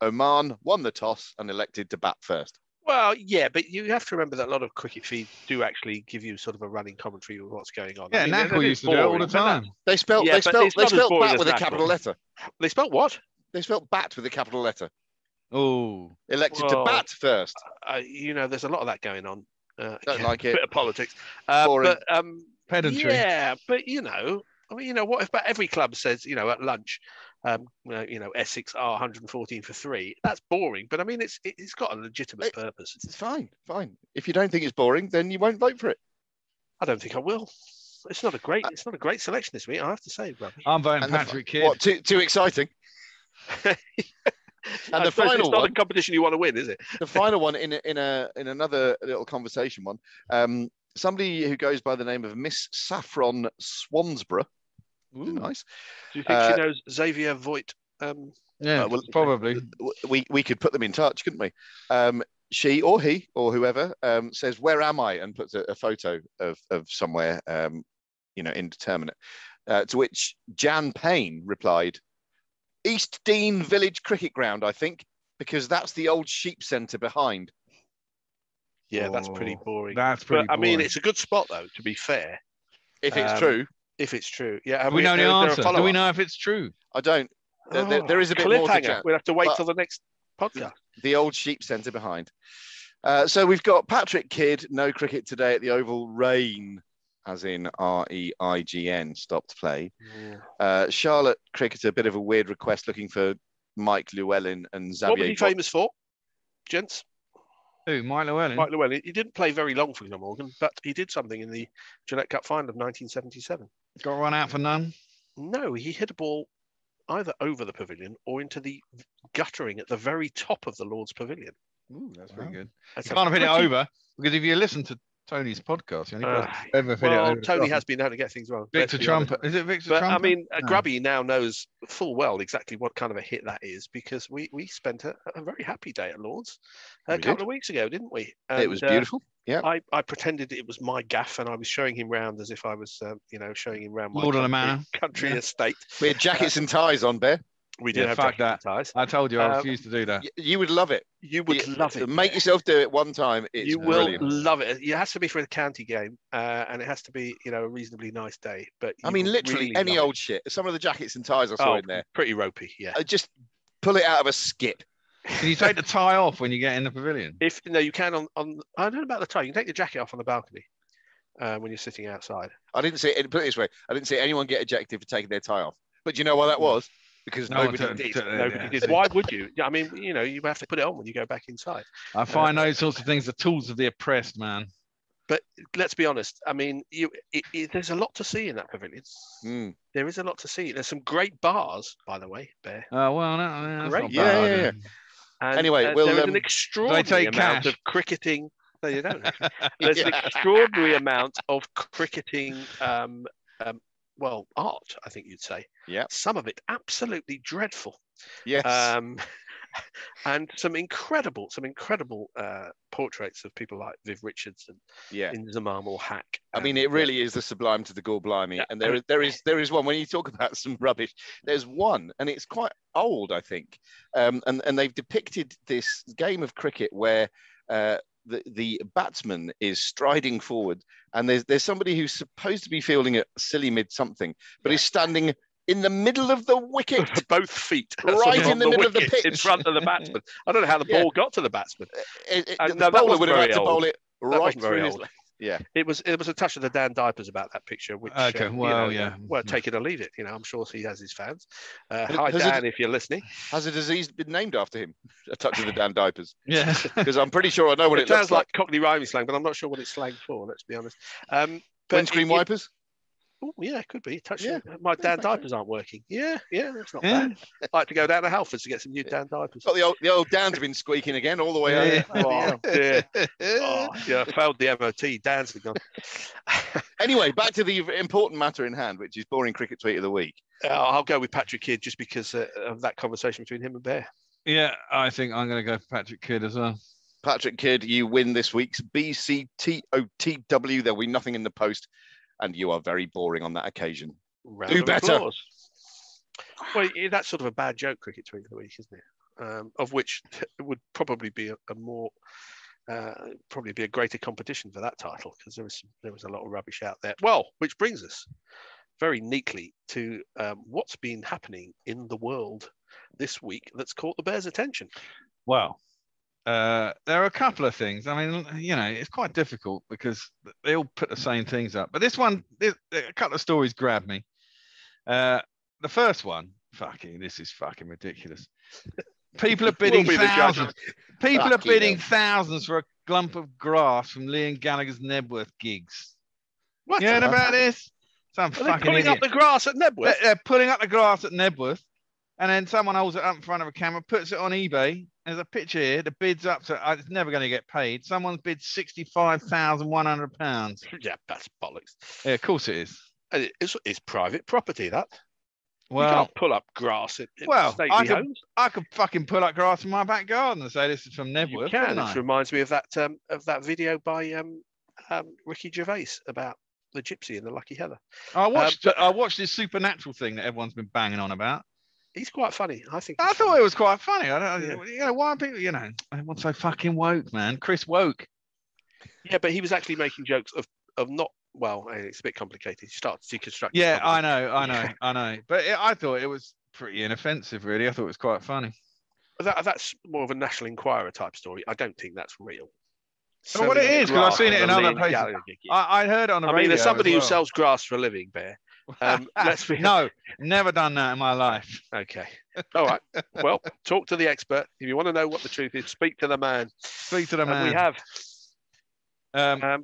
Oman won the toss and elected to bat first. Well, yeah, but you have to remember that a lot of cricket feeds do actually give you sort of a running commentary of what's going on. Yeah, they're Knuckle used to do it all the boring, but time. They spelt Yeah, they but spelt it's they not as spelt boring bat as with a Knuckle. capital letter. They spelt what? They spelt bat with a capital letter. Oh. Elected to Well, bat first. There's a lot of that going on. Don't like it. Bit of politics. Boring. Pedantry. Yeah, but what if every club says, at lunch, Essex are 114 for 3. That's boring, but I mean, it's got a legitimate purpose. It's fine. If you don't think it's boring, then you won't vote for it. I don't think I will. It's not a great selection this week, I have to say, Robbie. I'm voting And Patrick Kidd. What? Too exciting. And the final it's not one, a competition you want to win, is it? the final one in another little conversation one. Somebody who goes by the name of Miss Saffron Swansborough. Nice. Do you think she knows Xavier Voigt? Yeah, probably. We could put them in touch, couldn't we? She or he or whoever says, "Where am I?" and puts a photo of somewhere, indeterminate. To which Jan Payne replied, "East Dean Village Cricket Ground, I think, because that's the old sheep centre behind." Yeah, that's pretty boring. That's pretty boring. I mean, boring. it's a good spot, though, to be fair. If it's true. If it's true. Yeah. Do we know the answer? Do we know if it's true? I don't. There is a bit more to chat. We'll have to wait till the next podcast. The old sheep centre behind. So we've got Patrick Kidd, no cricket today at the Oval. Rain, as in REIGN, stopped play. Yeah. Charlotte cricket, a bit of a weird request, looking for Mike Llewellyn and Xavier. What was he famous for, gents? Who? Mike Llewellyn? Mike Llewellyn. He didn't play very long for Glamorgan, but he did something in the Gillette Cup final of 1977. Got run out for none? No, he hit a ball either over the pavilion or into the guttering at the very top of the Lord's Pavilion. Ooh, that's very good. That's you can't have hit it over, because if you listen to Tony's podcast, you only ever hit it over. Tony has been known to get things wrong. Victor Trump. Is it Victor Trump? I mean, Grubby now knows full well exactly what kind of a hit that is, because we spent a very happy day at Lord's a couple of weeks ago, didn't we? And, it was beautiful. Yeah. I pretended it was my gaff, and I was showing him round as if I was, showing him round my Lord of the Manor. country estate. We had jackets and ties on, Bear. We did have fuck jackets that. and ties. I told you I refused to do that. You would love it. You would love it. Make yourself do it one time. It's brilliant. Love it. It has to be for the county game, and it has to be, a reasonably nice day. But I mean, literally really any old shit. Some of the jackets and ties I saw in there. Pretty ropey, yeah. Just pull it out of a skip. Can you take the tie off when you get in the pavilion? You can on. I don't know about the tie. You can take the jacket off on the balcony when you're sitting outside. I didn't see. Put it this way: I didn't see anyone get ejected for taking their tie off. But you know why that was? Because nobody did. Nobody did. Why would you? I mean, you have to put it on when you go back inside. I find those sorts of things the tools of the oppressed, man. But let's be honest. I mean, there's a lot to see in that pavilion. There is a lot to see. There's some great bars, by the way, Bear. Oh well, that's great. Not bad, yeah. And, anyway, there is an extraordinary amount of cricketing. No, you don't. There's an extraordinary amount of cricketing. Art, I think you'd say. Yeah. Some of it absolutely dreadful. Yes. And some incredible portraits of people like Viv Richards and Inzamam or Hack. I mean, it really is the sublime to the gore blimey. Yeah. And there is one, when you talk about some rubbish, there's one, and it's quite old, I think. And they've depicted this game of cricket where the batsman is striding forward, and there's somebody who's supposed to be fielding a silly mid something, but is standing in the middle of the wicket, both feet, right in the middle of the pitch, in front of the batsman. I don't know how the ball got to the batsman. The bowler would have had to bowl it right through his leg. Yeah, it was a touch of the Dan Diapers about that picture, which take it or leave it. I'm sure he has his fans. Hi Dan, if you're listening. Has a disease been named after him? A touch of the Dan Diapers. Yeah, because I'm pretty sure I know what it sounds looks like. Cockney rhyming slang, but I'm not sure what it's slang for. Let's be honest. Windscreen wipers. Oh yeah, it could be. My Dan diapers aren't working. Yeah, that's not bad. I'd like to go down to Halfords to get some new Dan diapers. Got the old Dan's been squeaking again all the way over. Failed the MOT. Dan's gone. Anyway, back to the important matter in hand, which is boring cricket tweet of the week. I'll go with Patrick Kidd just because of that conversation between him and Bear. Yeah, I think I'm going to go for Patrick Kidd as well. Patrick Kidd, you win this week's BCTOTW. There'll be nothing in the post. And you are very boring on that occasion. Do better. Well, that's sort of a bad joke cricket tweet of the week, isn't it? Of which it would probably be a greater competition for that title, because there was a lot of rubbish out there. Well, which brings us very neatly to what's been happening in the world this week that's caught the Bears' attention. Well, there are a couple of things. I mean, it's quite difficult because they all put the same things up. But this one, a couple of stories grabbed me. The first one fucking, this is fucking ridiculous. People are bidding We'll be the judge. thousands. People are Fucking bidding hell. thousands for a lump of grass from Liam Gallagher's Nebworth gigs. What? You heard about this? Some Are they fucking pulling idiot. up the grass at Nebworth? They're pulling up the grass at Nebworth, and then someone holds it up in front of a camera, puts it on eBay. There's a picture here. The bid's up to, it's never going to get paid. Someone's bid £65,100. Yeah, that's bollocks. Yeah, of course it is. And it's private property, that. You Well, can't pull up grass in stately homes. I could fucking pull up grass in my back garden and say this is from You Nebworth. can. couldn't I? It reminds me of that video by Ricky Gervais about the gypsy and the lucky heather. I watched this supernatural thing that everyone's been banging on about. He's quite funny, I think. I thought it was quite funny. Yeah. You know, why are people, everyone's so fucking woke, man. Chris woke. Yeah, but he was actually making jokes of not. Well, it's a bit complicated. You start deconstructing. Yeah, I know. But I thought it was pretty inoffensive, really. I thought it was quite funny. That's more of a National Enquirer type story. I don't think that's real. But what it is, because I've seen it in other places. I heard it on the radio. I mean, there's somebody as who well. sells grass for a living, Bear. Let's be No, never done that in my life. Okay. All right. Well, talk to the expert. If you want to know what the truth is, speak to the man. Speak to the man. And we have.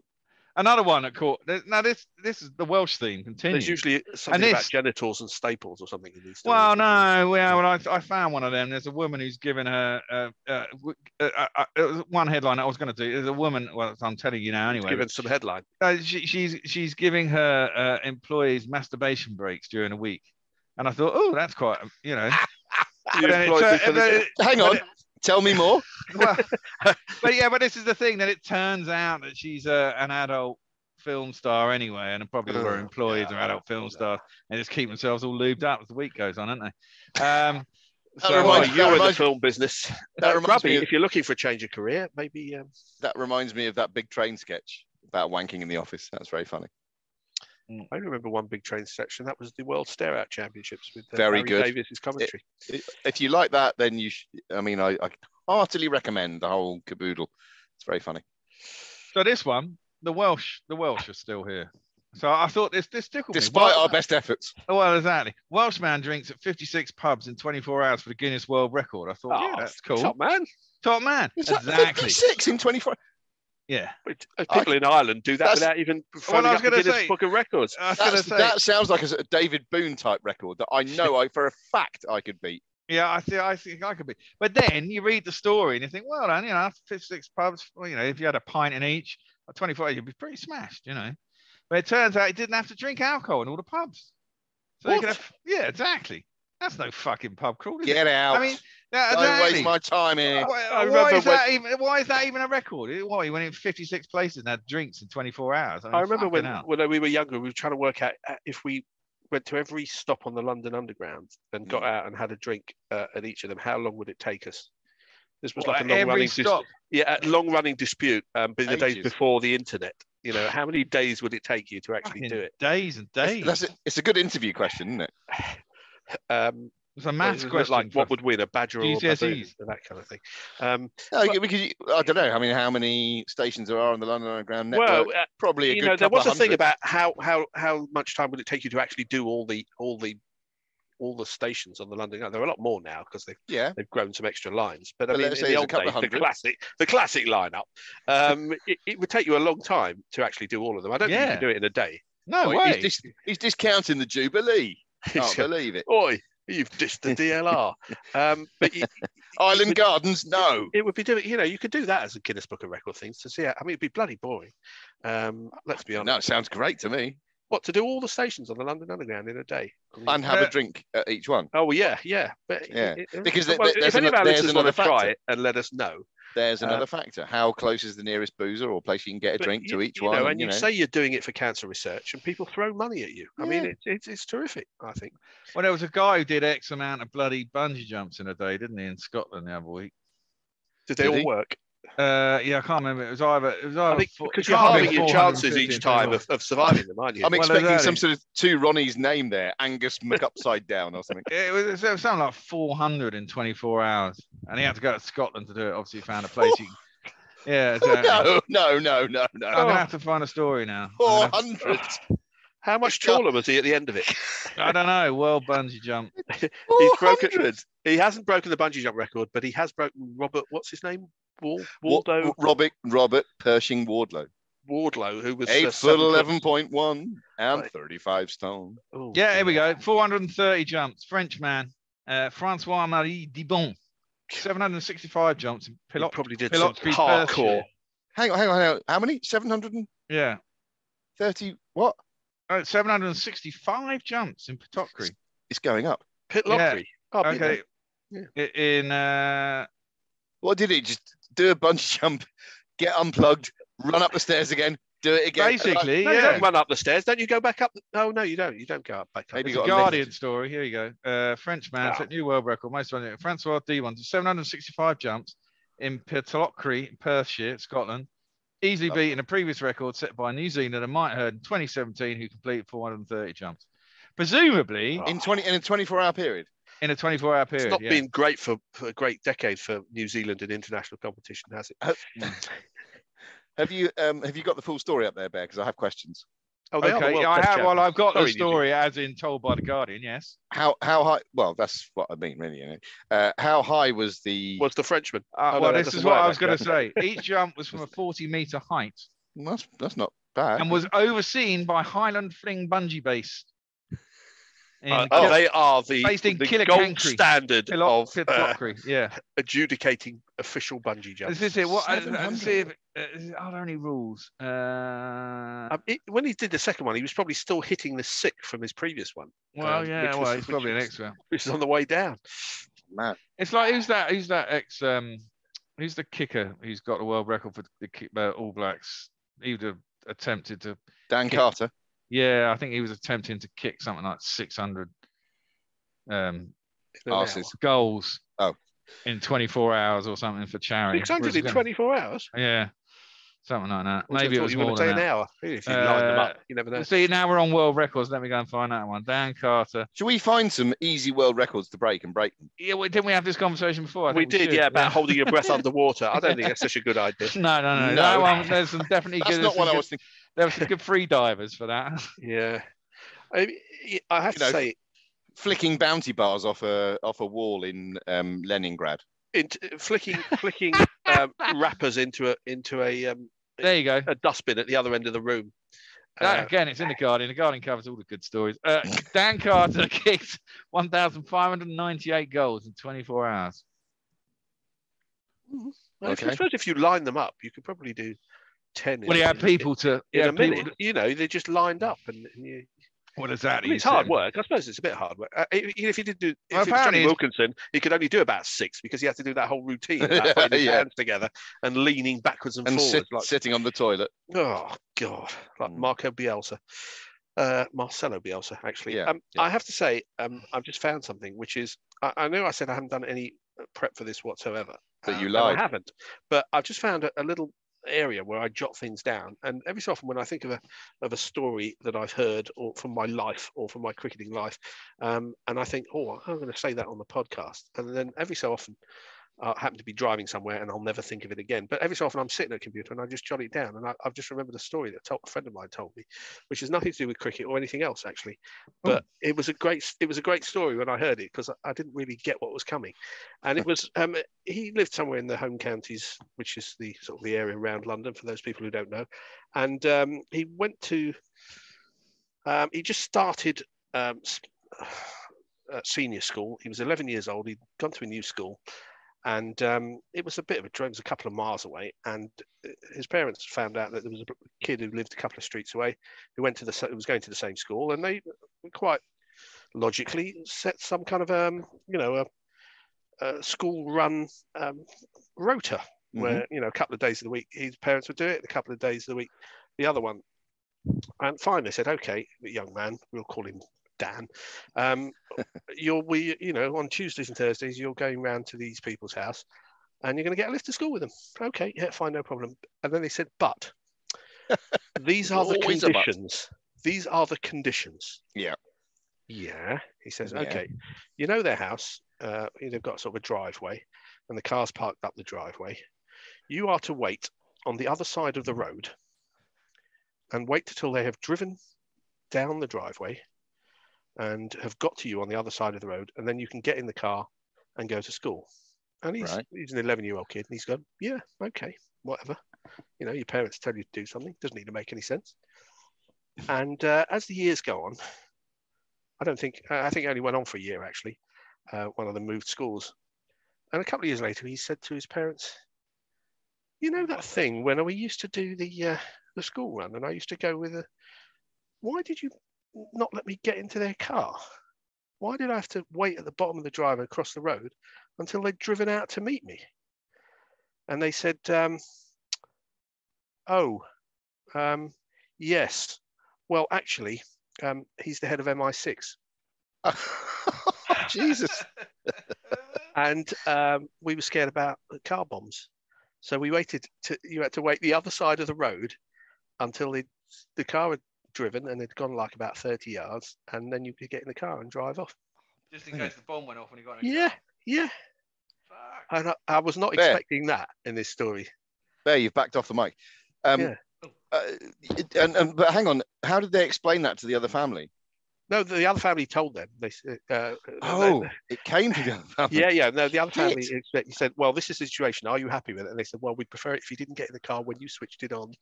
Another one that caught. Now this is the Welsh theme. Continue. There's usually something about genitals and staples or something in these stories. Well, no. Well, I found one of them. There's a woman who's given her one headline I was going to do. There's a woman. Well, I'm telling you now anyway. Given some headline. She's giving her employees masturbation breaks during the week, and I thought, oh, that's quite, You employed me for this. Hang on. Tell me more. Well, but this is the thing, that it turns out that she's an adult film star anyway, and probably all her employees are adult film stars, and just keep themselves all lubed up as the week goes on, aren't they? You're in the film business. Grubby, if you're looking for a change of career, maybe. That reminds me of that Big Train sketch about wanking in the office. That's very funny. I remember one Big Train section. That was the World Stare Out Championships with Very Barry good. Davies' commentary. If you like that, then you I heartily recommend the whole caboodle. It's very funny. So this one, the Welsh are still here. So I thought this tickled me. Despite our best efforts. Well, exactly. Welsh man drinks at 56 pubs in 24 hours for the Guinness World Record. I thought, that's cool. Top man. Top man. Is that Exactly. 56 in 24? Yeah. People in Ireland do that without even phoning up the Guinness Book of Records. That sounds like a David Boone type record that I know for a fact I could beat. Yeah, I think I could be. But then you read the story and you think, well, then, after 56 pubs, well, if you had a pint in each, at 24, you'd be pretty smashed, But it turns out he didn't have to drink alcohol in all the pubs. So you could have, yeah, exactly. That's no fucking pub crawl. Get out. I mean, don't waste my time here. Why is that even a record? What, he went in 56 places and had drinks in 24 hours. I remember when we were younger, we were trying to work out if we went to every stop on the London Underground and got out and had a drink at each of them, how long would it take us? This was like a long-running stop. long-running dispute. The days before the internet. How many days would it take you to actually do it? Days and days. It's a good intervw question, isn't it? It's a maths question. Like what would win, a badger or a baboon, GCSEs. that kind of thing. Because I don't know. I mean, how many stations there are on the London Underground network? Well, probably a good there was a couple thing of about how much time would it take you to actually do all the stations on the London Underground. There are a lot more now because they've grown some extra lines. But I mean, in the old days, the classic lineup, it would take you a long time to actually do all of them. I don't think you can do it in a day. No way. He's discounting the Jubilee. Can't believe it. Oi, you've dished the DLR. But Island Gardens, no. It would be doing. You could do that as a Guinness Book of Record things to see. I mean, it'd be bloody boring. Let's be honest. No, it sounds great to me. What, to do all the stations on the London Underground in a day? And have a drink at each one. Oh, yeah. But because if any of our listeners want to try it and let us know. There's another factor. How close is the nearest boozer or place you can get a drink to each one? And you say you're doing it for cancer research and people throw money at you. I mean, it's terrific, I think. Well, there was a guy who did X amount of bloody bungee jumps in a day, didn't he, in Scotland the other week? Did they all work? I can't remember. It was either. I think because you're halving your chances each time of surviving them, aren't you? I'm expecting some sort of two Ronnie's name there, Angus McUpside Down or something. It was something like 400 in 24 hours, and he had to go to Scotland to do it. Obviously, he found a place. Yeah. No. I'm gonna have to find a story now. 400. How much taller was he at the end of it? I don't know. World bungee jump. He's broken. 400. He hasn't broken the bungee jump record, but he has broken Robert. What's his name? Waldo Robert Pershing Wardlow. Wardlow, who was 8 foot 11.1 and 35 stone. Oh, Yeah, here we go. 430 jumps. Frenchman, Francois-Marie Dibon. 765 jumps in He probably did Pilot some Creek, parkour. Perthshire. Hang on. How many? 730 Yeah. what? 765 jumps in Pitockrey. It's going up. Pitlockery. Oh, Okay. Yeah. In What did he just do? A bungee jump, get unplugged, run up the stairs again, do it again. basically, No, you yeah. don't run up the stairs. Don't you go back up? No, you don't. You don't go up back up. Maybe It's you a got a Guardian story. Here you go. Frenchman set new world record. Most of it. Francois Dibon, 765 jumps in Pitockrey, Perthshire, Scotland. Easily beating a previous record set by New Zealander Mike Hurd in 2017, who completed 430 jumps. Presumably in a 24-hour period. in a 24-hour period. It's not yeah. been great for a great decade for New Zealand in international competition, has it? Have you got the full story up there, Bear? Because I have questions. Oh, they are the Okay, World I Test have. Well, I've got the Sorry, New Zealand. story as in told by the Guardian. Yes. How high? Well, that's what I mean, really. You know. How high was the? Was the Frenchman? Well, no, that this is doesn't what work, I was going to actually. say. Each jump was from a 40-meter height That's not bad. and was overseen by Highland Fling Bungee Base. In They are the based in gold Killicankry, standard of Pitockrey. Yeah. adjudicating official bungee jumps. This is it. What? 700. See if, are there any rules? When he did the second one, he was probably still hitting the sick from his previous one. Well, which yeah. was- Well, he's which probably an was- expert. Which is on the way down. Man. It's like who's that ex? Who's the kicker? Who's got the world record for the All Blacks? He would have attempted to. Dan Carter. Yeah, I think he was attempting to kick something like 600 Arses. goals. Oh. In 24 hours or something for charity. 600 in 24 hours? Yeah, something like that. I Maybe it thought was you were more going to than say an that. hour. If you line them up, you never know. See, now we're on world records. Let me go and find that one. Dan Carter. Should we find some easy world records to break and break them? Yeah, didn't we have this conversation before? I We think did, should. yeah, about holding your breath underwater. I don't think that's such a good idea. No. No. That one, there's some definitely That's good. not what I was thinking. There were some good free divers for that. Yeah. I have to say, Flicking bounty bars off a wall in Leningrad. flicking wrappers into a There you go. a dustbin at the other end of the room. That, again, it's in the Guardian. The Guardian covers all the good stories. Dan Carter kicked 1,598 goals in 24 hours. Well, Okay. I suppose if you line them up, you could probably do 10 Well, he had people to. in a people- minute. You know, they just lined up, and you. What is that? I mean, it's hard work. I suppose it's a bit hard work. If he did do, Well, if it was Johnny apparently Wilkinson, he could only do about 6 because he had to do that whole routine, about putting his Yeah. hands together and leaning backwards and, And forwards, like sitting on the toilet. oh god, like Marcelo Bielsa, actually. Yeah, yeah. I have to say, I've just found something, which is I know I said I hadn't done any prep for this whatsoever, But you and lied. I haven't, but I've just found a little area where I jot things down, and every so often when I think of a story that I've heard or from my life or from my cricketing life, and I think, oh, I'm going to say that on the podcast, and then every so often I happen to be driving somewhere and I'll never think of it again. But every so often I'm sitting at a computer and I just jot it down, and I've just remembered a story that a friend of mine told me, which has nothing to do with cricket or anything else actually. But it was a great story when I heard it, because I didn't really get what was coming. And it was he lived somewhere in the home counties, which is the sort of the area around London for those people who don't know. And he went to he just started senior school. He was 11 years old. He'd gone to a new school. And it was a bit of a drive. It was a couple of miles away, and his parents found out that there was a kid who lived a couple of streets away who was going to the same school, and they quite logically set some kind of a school-run rota where a couple of days of the week his parents would do it, a couple of days of the week the other one. And finally they said, okay, young man, we'll call him Dan, on Tuesdays and Thursdays you're going round to these people's house and you're going to get a lift to school with them. Okay, yeah, fine, no problem. And then they said, but these are the Always a but. conditions. These are the conditions. Yeah. Yeah, he says, Yeah. okay, their house, they've got sort of a driveway and the car's parked up the driveway. You are to wait on the other side of the road and wait till they have driven down the driveway and have got to you on the other side of the road, and then you can get in the car and go to school. And he's an 11-year-old kid, and he's going, yeah, okay, whatever. You know, your parents tell you to do something, doesn't need to make any sense. And as the years go on, I think it only went on for a year, actually. One of them moved schools. And a couple of years later, he said to his parents, you know that thing when we used to do the school run, and I used to go with why did you not let me get into their car? Why did I have to wait at the bottom of the drive across the road until they'd driven out to meet me? And they said, yes. Well, actually, he's the head of MI6. Jesus. And we were scared about car bombs. So we waited. You had to wait the other side of the road until the car had driven and had gone like about 30 yards, and then you could get in the car and drive off. Just in case the bomb went off when you got in the Yeah, car. yeah. And I was not expecting that in this story. There, you've backed off the mic. Yeah. But hang on, how did they explain that to the other family? No, the other family told them. They said, it came to the other family. Yeah. No, the other family said, well, this is the situation. Are you happy with it? And they said, well, we'd prefer it if you didn't get in the car when you switched it on.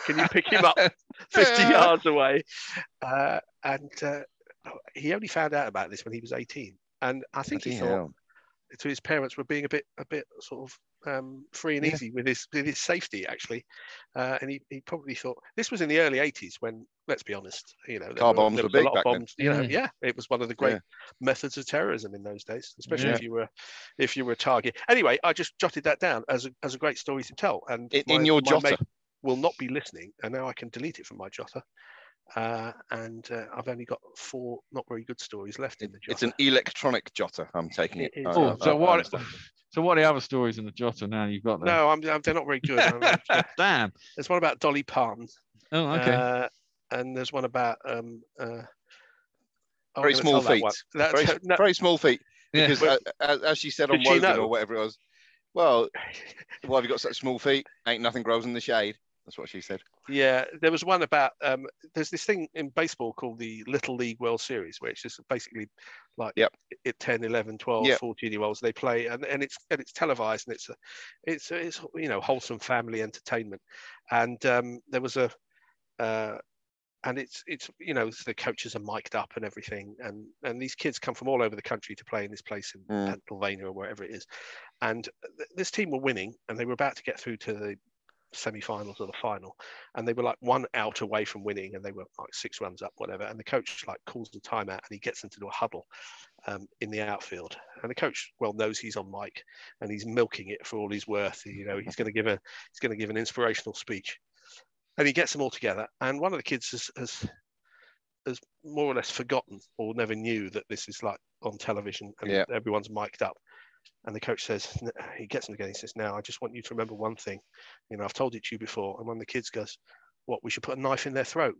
Can you pick him up 50 yards away? And he only found out about this when he was 18. And I think he thought to his parents were being a bit sort of free and easy with his safety, actually. And he probably thought this was in the early 80s when, let's be honest, you know, car bombs were big back then. You know, it was one of the great methods of terrorism in those days, especially if you were a target. Anyway, I just jotted that down as a great story to tell. And in your jotter mate will not be listening, and now I can delete it from my jotter. And I've only got 4 not very good stories left in the jotter. It's an electronic jotter. I'm taking it. So what are the other stories in the jotter now you've got there? No, they're not very good. Damn. There's one about Dolly Parton. Oh, okay. And there's one about very small feet. Very small feet. Because as she said on Wogan or whatever it was, well, why have you got such small feet? Ain't nothing grows in the shade. That's what she said. Yeah, there was one about there's this thing in baseball called the Little League World Series, where it's just basically like 10, 11, 12, 14-year-olds they play, and it's televised, and it's you know, wholesome family entertainment. And there was and it's you know, the coaches are mic'd up and everything, and these kids come from all over the country to play in this place in Pennsylvania or wherever it is. And this team were winning, and they were about to get through to the semi-finals or the final, and they were like 1 out away from winning, and they were like 6 runs up, whatever. And the coach like calls the timeout, and he gets them to do a huddle in the outfield. And the coach knows he's on mic, and he's milking it for all he's worth. You know, he's going to give an inspirational speech, and he gets them all together. And one of the kids has more or less forgotten or never knew that this is like on television and everyone's mic'd up. And the coach says, he gets them together, he says, now I just want you to remember one thing. You know, I've told it to you before. And one of the kids goes, what, we should put a knife in their throat?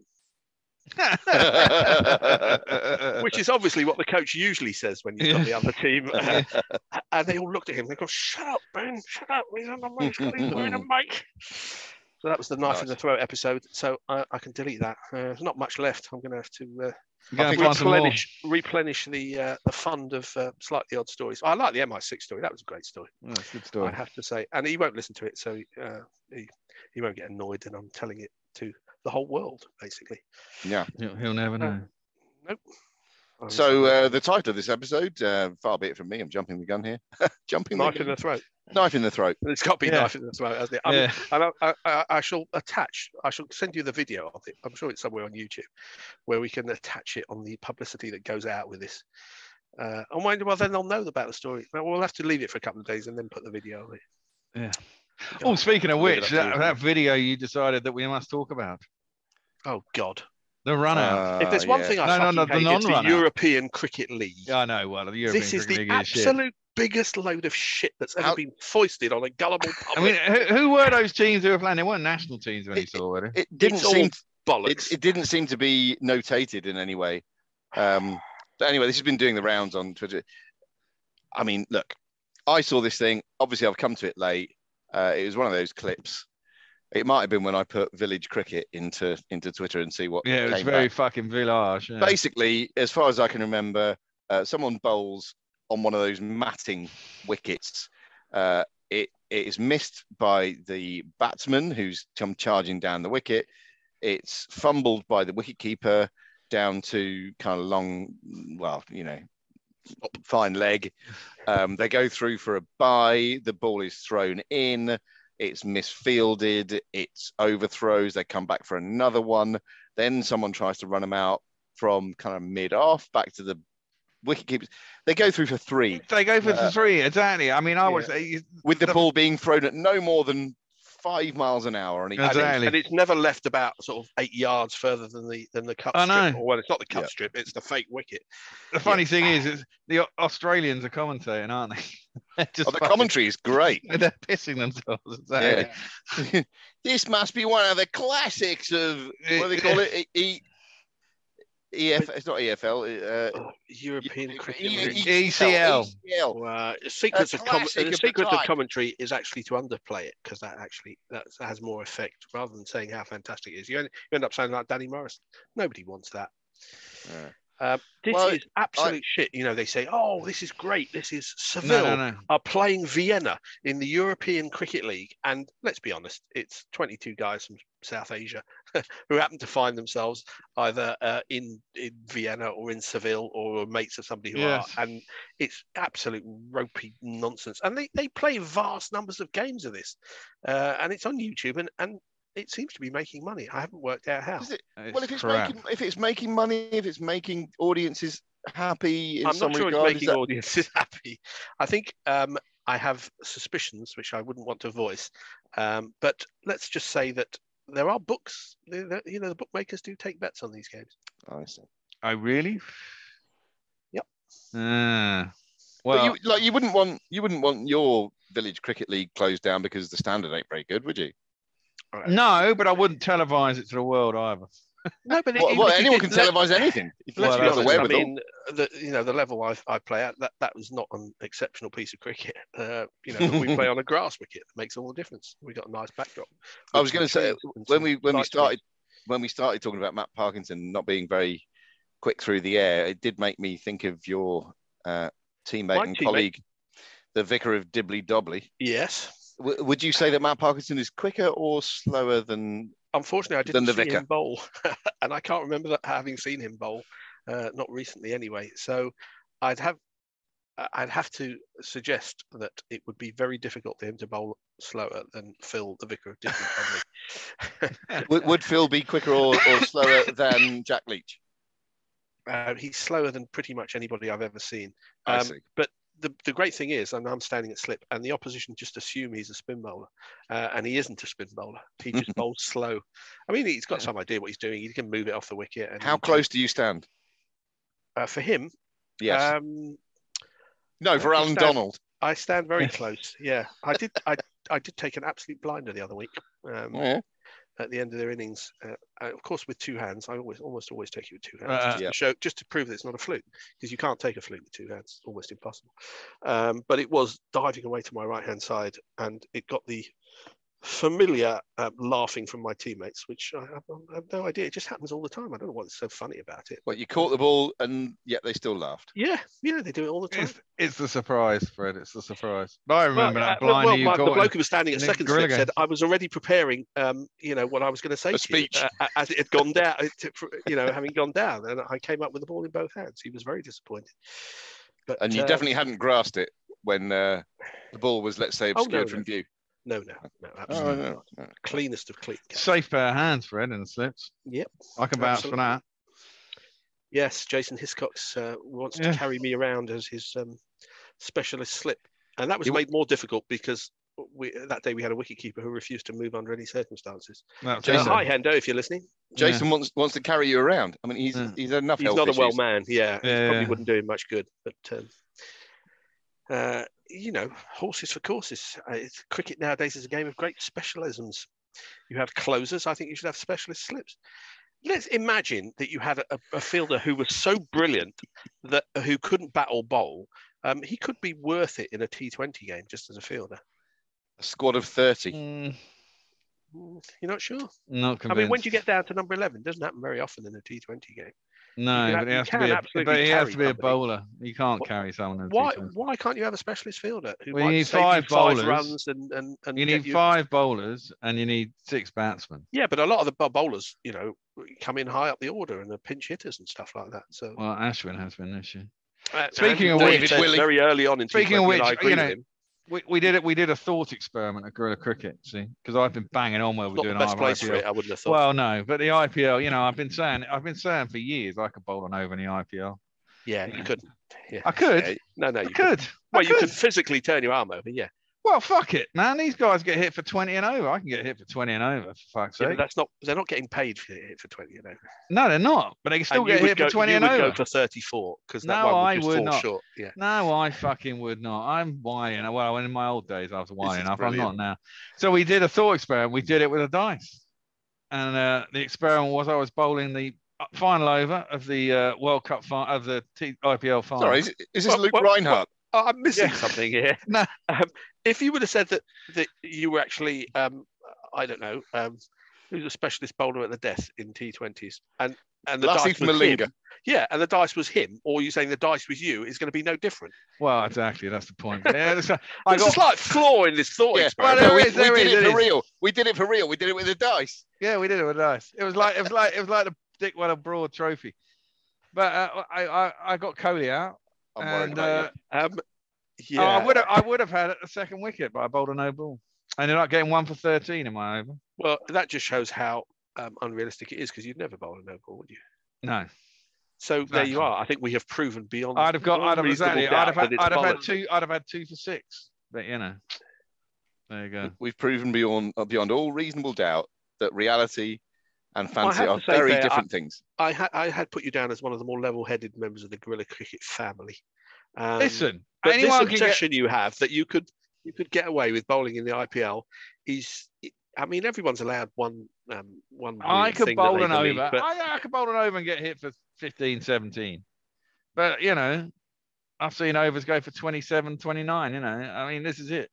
Which is obviously what the coach usually says when you've got the other team. And they all looked at him, they go, shut up, Ben, shut up. He's on the mic, he's got his in a mic. So that was the knife in the throat episode. So I can delete that. There's not much left. I'm going to have to replenish the fund of slightly odd stories. I like the MI6 story. That was a great story. That's a good story, I have to say. And he won't listen to it, so he won't get annoyed. And I'm telling it to the whole world, basically. Yeah, he'll never know. Nope. So the title of this episode, far be it from me, I'm jumping the gun here. Knife in the throat. Knife in the throat. It's got to be knife in the throat, hasn't it? And I shall send you the video of it. I'm sure it's somewhere on YouTube where we can attach it on the publicity that goes out with this. And well, then they'll know about the story. We'll have to leave it for a couple of days and then put the video on it. Yeah. Oh, speaking of which, that video you decided that we must talk about. Oh, God. The run out. If there's one thing I hate, it's the European Cricket League. I know. Well, the European This is Cricket the League is absolute biggest load of shit that's ever been foisted on a gullible public. I mean, who were those teams who were playing? They weren't national teams of any sort, were they? It didn't seem bollocks. It didn't seem to be notated in any way. But anyway, this has been doing the rounds on Twitter. I mean, look, I saw this thing. Obviously, I've come to it late. It was one of those clips. It might have been when I put village cricket into Twitter and see what. Yeah, it was came very back. fucking village. Yeah. Basically, as far as I can remember, someone bowls on one of those matting wickets. It is missed by the batsman who's come charging down the wicket. It's fumbled by the wicketkeeper down to kind of long, well, fine leg. They go through for a bye. The ball is thrown in. It's misfielded. It's overthrows. They come back for another one. Then someone tries to run them out from kind of mid-off back to the wicketkeepers. They go through for 3. They go for 3, exactly. I mean, I was with the ball being thrown at no more than 5 miles an hour on each. Exactly. And it's never left about sort of 8 yards further than the cut strip. Or, well, it's not the cut strip; it's the fake wicket. The funny thing is the Australians are commentating, aren't they? The commentary is great. They're pissing themselves. Exactly. Yeah. This must be one of the classics of what do they call it? EFL. It's not EFL. European Cricket League. ECL. Secrets of commentary is actually to underplay it, because that has more effect rather than saying how fantastic it is. You end up sounding like Danny Morris. Nobody wants that. This is absolute shit. They say, "Oh, this is great. This is Seville are playing Vienna in the European Cricket League." And let's be honest, it's 22 guys from South Asia who happen to find themselves either in Vienna or in Seville, or mates of somebody who are. And it's absolute ropey nonsense. And they play vast numbers of games of this, and it's on YouTube, and it seems to be making money. I haven't worked out how. Well, if it's making money, if it's making audiences happy, I'm not sure it's making audiences happy. I think I have suspicions which I wouldn't want to voice. But let's just say that there are books. The bookmakers do take bets on these games. I see. Oh, really? Yep. Well, you wouldn't want your village cricket league closed down because the standard ain't very good, would you? Right. No, but I wouldn't televise it to the world either. No, but anyone can televise anything. Let's be honest. I mean, the level I play at, that was not an exceptional piece of cricket. We play on a grass wicket. It makes all the difference. We got a nice backdrop. I was going to say when we started talking about Matt Parkinson not being very quick through the air, it did make me think of your teammate colleague, the Vicar of Dibbly Dobbly. Yes. Would you say that Matt Parkinson is quicker or slower than? Unfortunately, I didn't see him bowl, and I can't remember having seen him bowl, not recently anyway. So I'd have to suggest that it would be very difficult for him to bowl slower than Phil, the Vicar of Dibbly. Would Phil be quicker or slower than Jack Leach? He's slower than pretty much anybody I've ever seen. I see. But the great thing is, and I'm standing at slip, and the opposition just assume he's a spin bowler, and he isn't a spin bowler. He just bowls slow. I mean, he's got some idea what he's doing. He can move it off the wicket. And how close do you stand? For him? Yes. No, for Alan Donald. I stand very close. Yeah, I did take an absolute blinder the other week. At the end of their innings, of course, with 2 hands. I almost always take it with 2 hands, just to prove that it's not a fluke, because you can't take a fluke with 2 hands. It's almost impossible. But it was diving away to my right-hand side, and it got the familiar laughing from my teammates, which I have no idea. It just happens all the time. I don't know what's so funny about it. But you caught the ball, and yet they still laughed. Yeah, they do it all the time. It's the surprise, Fred. It's the surprise. But I remember that blinder you got. The bloke who was standing at second slip said, "I was already preparing, what I was going to say to speech you, as it had gone down, having gone down, and I came up with the ball in both hands." He was very disappointed. And you definitely hadn't grasped it when the ball was, let's say, obscured from view. No, absolutely not. Cleanest of clean. Safe pair of hands, Fred, in the slips. Yep. I can vouch for that. Yes, Jason Hiscox wants to carry me around as his specialist slip. And that was made more difficult because that day we had a wicketkeeper who refused to move under any circumstances. Jason, hi, Hendo, if you're listening. Jason wants to carry you around. I mean, he's enough. He's not a well man. Yeah, probably wouldn't do him much good. But horses for courses. Cricket nowadays is a game of great specialisms. You have closers. I think you should have specialist slips. Let's imagine that you had a fielder who was so brilliant who couldn't bat or bowl. He could be worth it in a T20 game just as a fielder. A squad of 30. You're not sure? Not I convinced. mean, when you get down to number 11, it doesn't happen very often in a T20 game. No, but he has to be. But he has to be a bowler. You can't carry someone. Why can't you have a specialist fielder who Well, you might need save five you bowlers. 5 runs and You get need 5 bowlers and you need 6 batsmen. Yeah, but a lot of the bowlers, you know, come in high up the order and are pinch hitters and stuff like that. So, Well, Ashwin has been this year. Speaking of which, very early on in Speaking of T20, which, I agree with him. We did a thought experiment at Guerilla Cricket, see, because I've been banging on where we're Not doing the best place IPL. for it, I wouldn't have thought. Well, no, but the IPL, you know, I've been saying for years I could bowl an over in the IPL. Yeah, you couldn't. Yeah. I could. Yeah. No, I could. Well, you could physically turn your arm over, yeah. Well, fuck it, man. These guys get hit for 20 and over. I can get hit for 20 and over, for fuck's Yeah, sake. but they're not getting paid for hit for 20, you know. No, they're not. But they can still get hit for 20 and over. You would go for 34 because that No, one I would just would fall not. short. Yeah. No, I fucking would not. I'm whining. Well, in my old days, I was whining up. I'm not brilliant. now. So we did a thought experiment. We did it with a dice. And the experiment was I was bowling the final over of the World Cup of the IPL final. Sorry, is this Luke Reinhardt? I'm missing something here. No. If you would have said that you were actually, I don't know, who's a specialist bowler at the death in T20s, and the dice was him, yeah, and the dice was him, or you saying the dice was you, it's going to be no different. Well, exactly, that's the point. Yeah, There's a slight flaw in this thought experiment. Well, we did it for real. We did it for real. We did it with the dice. Yeah, we did it with dice. It was like the Dick Weller Broad Trophy. But I got Kohli out. I'm worried about you. Yeah. I would have had it the second wicket, but I bowled a no ball. I ended up getting 1 for 13 in my over. Well, that just shows how unrealistic it is, because you'd never bowl a no ball, would you? No. So there you are. I think we have proven beyond. I'd have had 2 for 6. But you know, there you go. We've proven beyond all reasonable doubt that reality and fancy are very different things. I had put you down as one of the more level-headed members of the Guerilla Cricket family. Listen, but this obsession you have that you could get away with bowling in the IPL is, I mean, everyone's allowed one. I could bowl an over. I could bowl an over and get hit for 15, 17. But you know, I've seen overs go for 27, 29. You know, I mean, this is it.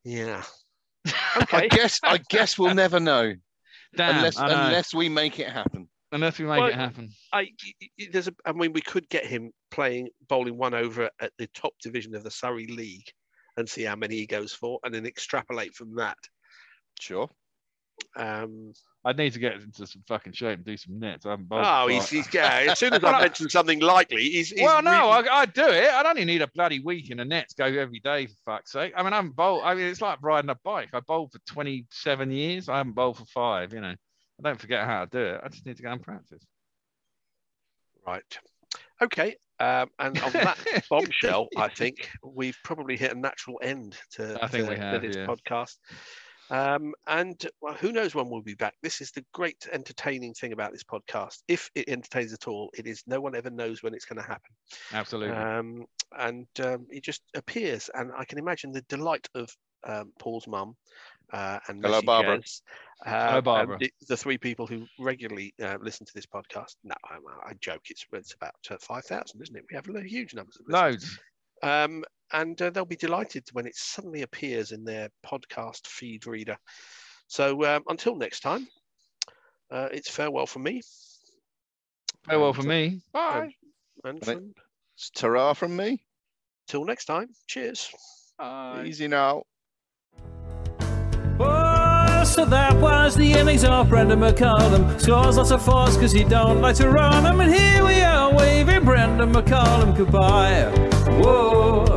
Yeah. Okay. I guess we'll never know. Damn, unless we make it happen. Unless we make it happen. I mean, we could get him bowling 1 over at the top division of the Surrey League and see how many he goes for, and then extrapolate from that. Sure. I'd need to get into some fucking shape and do some nets. I haven't bowled. Oh, he's yeah. As soon as I mention something likely, he's I'd do it. I'd only need a bloody week in the nets. Go every day, for fuck's sake. I mean, I haven't bowled. I mean, it's like riding a bike. I bowled for 27 years. I haven't bowled for 5. You know, I don't forget how to do it. I just need to go and practice. Right. Okay. And on that bombshell, I think we've probably hit a natural end to this podcast. And well, who knows when we'll be back. This is the great entertaining thing about this podcast. If it entertains at all, it is no one ever knows when it's going to happen. Absolutely. And it just appears, and I can imagine the delight of Paul's mum and hello, Barbara. Hello, Barbara. The 3 people who regularly listen to this podcast. No, I joke. It's about 5,000, isn't it? We have huge numbers of listeners. Loads. And they'll be delighted when it suddenly appears in their podcast feed reader. So until next time, it's farewell from me. Farewell from me. Bye. And it's ta-ra from me. Till next time. Cheers. Bye. Easy now. Oh, so that was the innings of Brendan McCullum. Scores lots of 4s because he don't like to run them. And here we are waving Brendan McCullum goodbye. Whoa.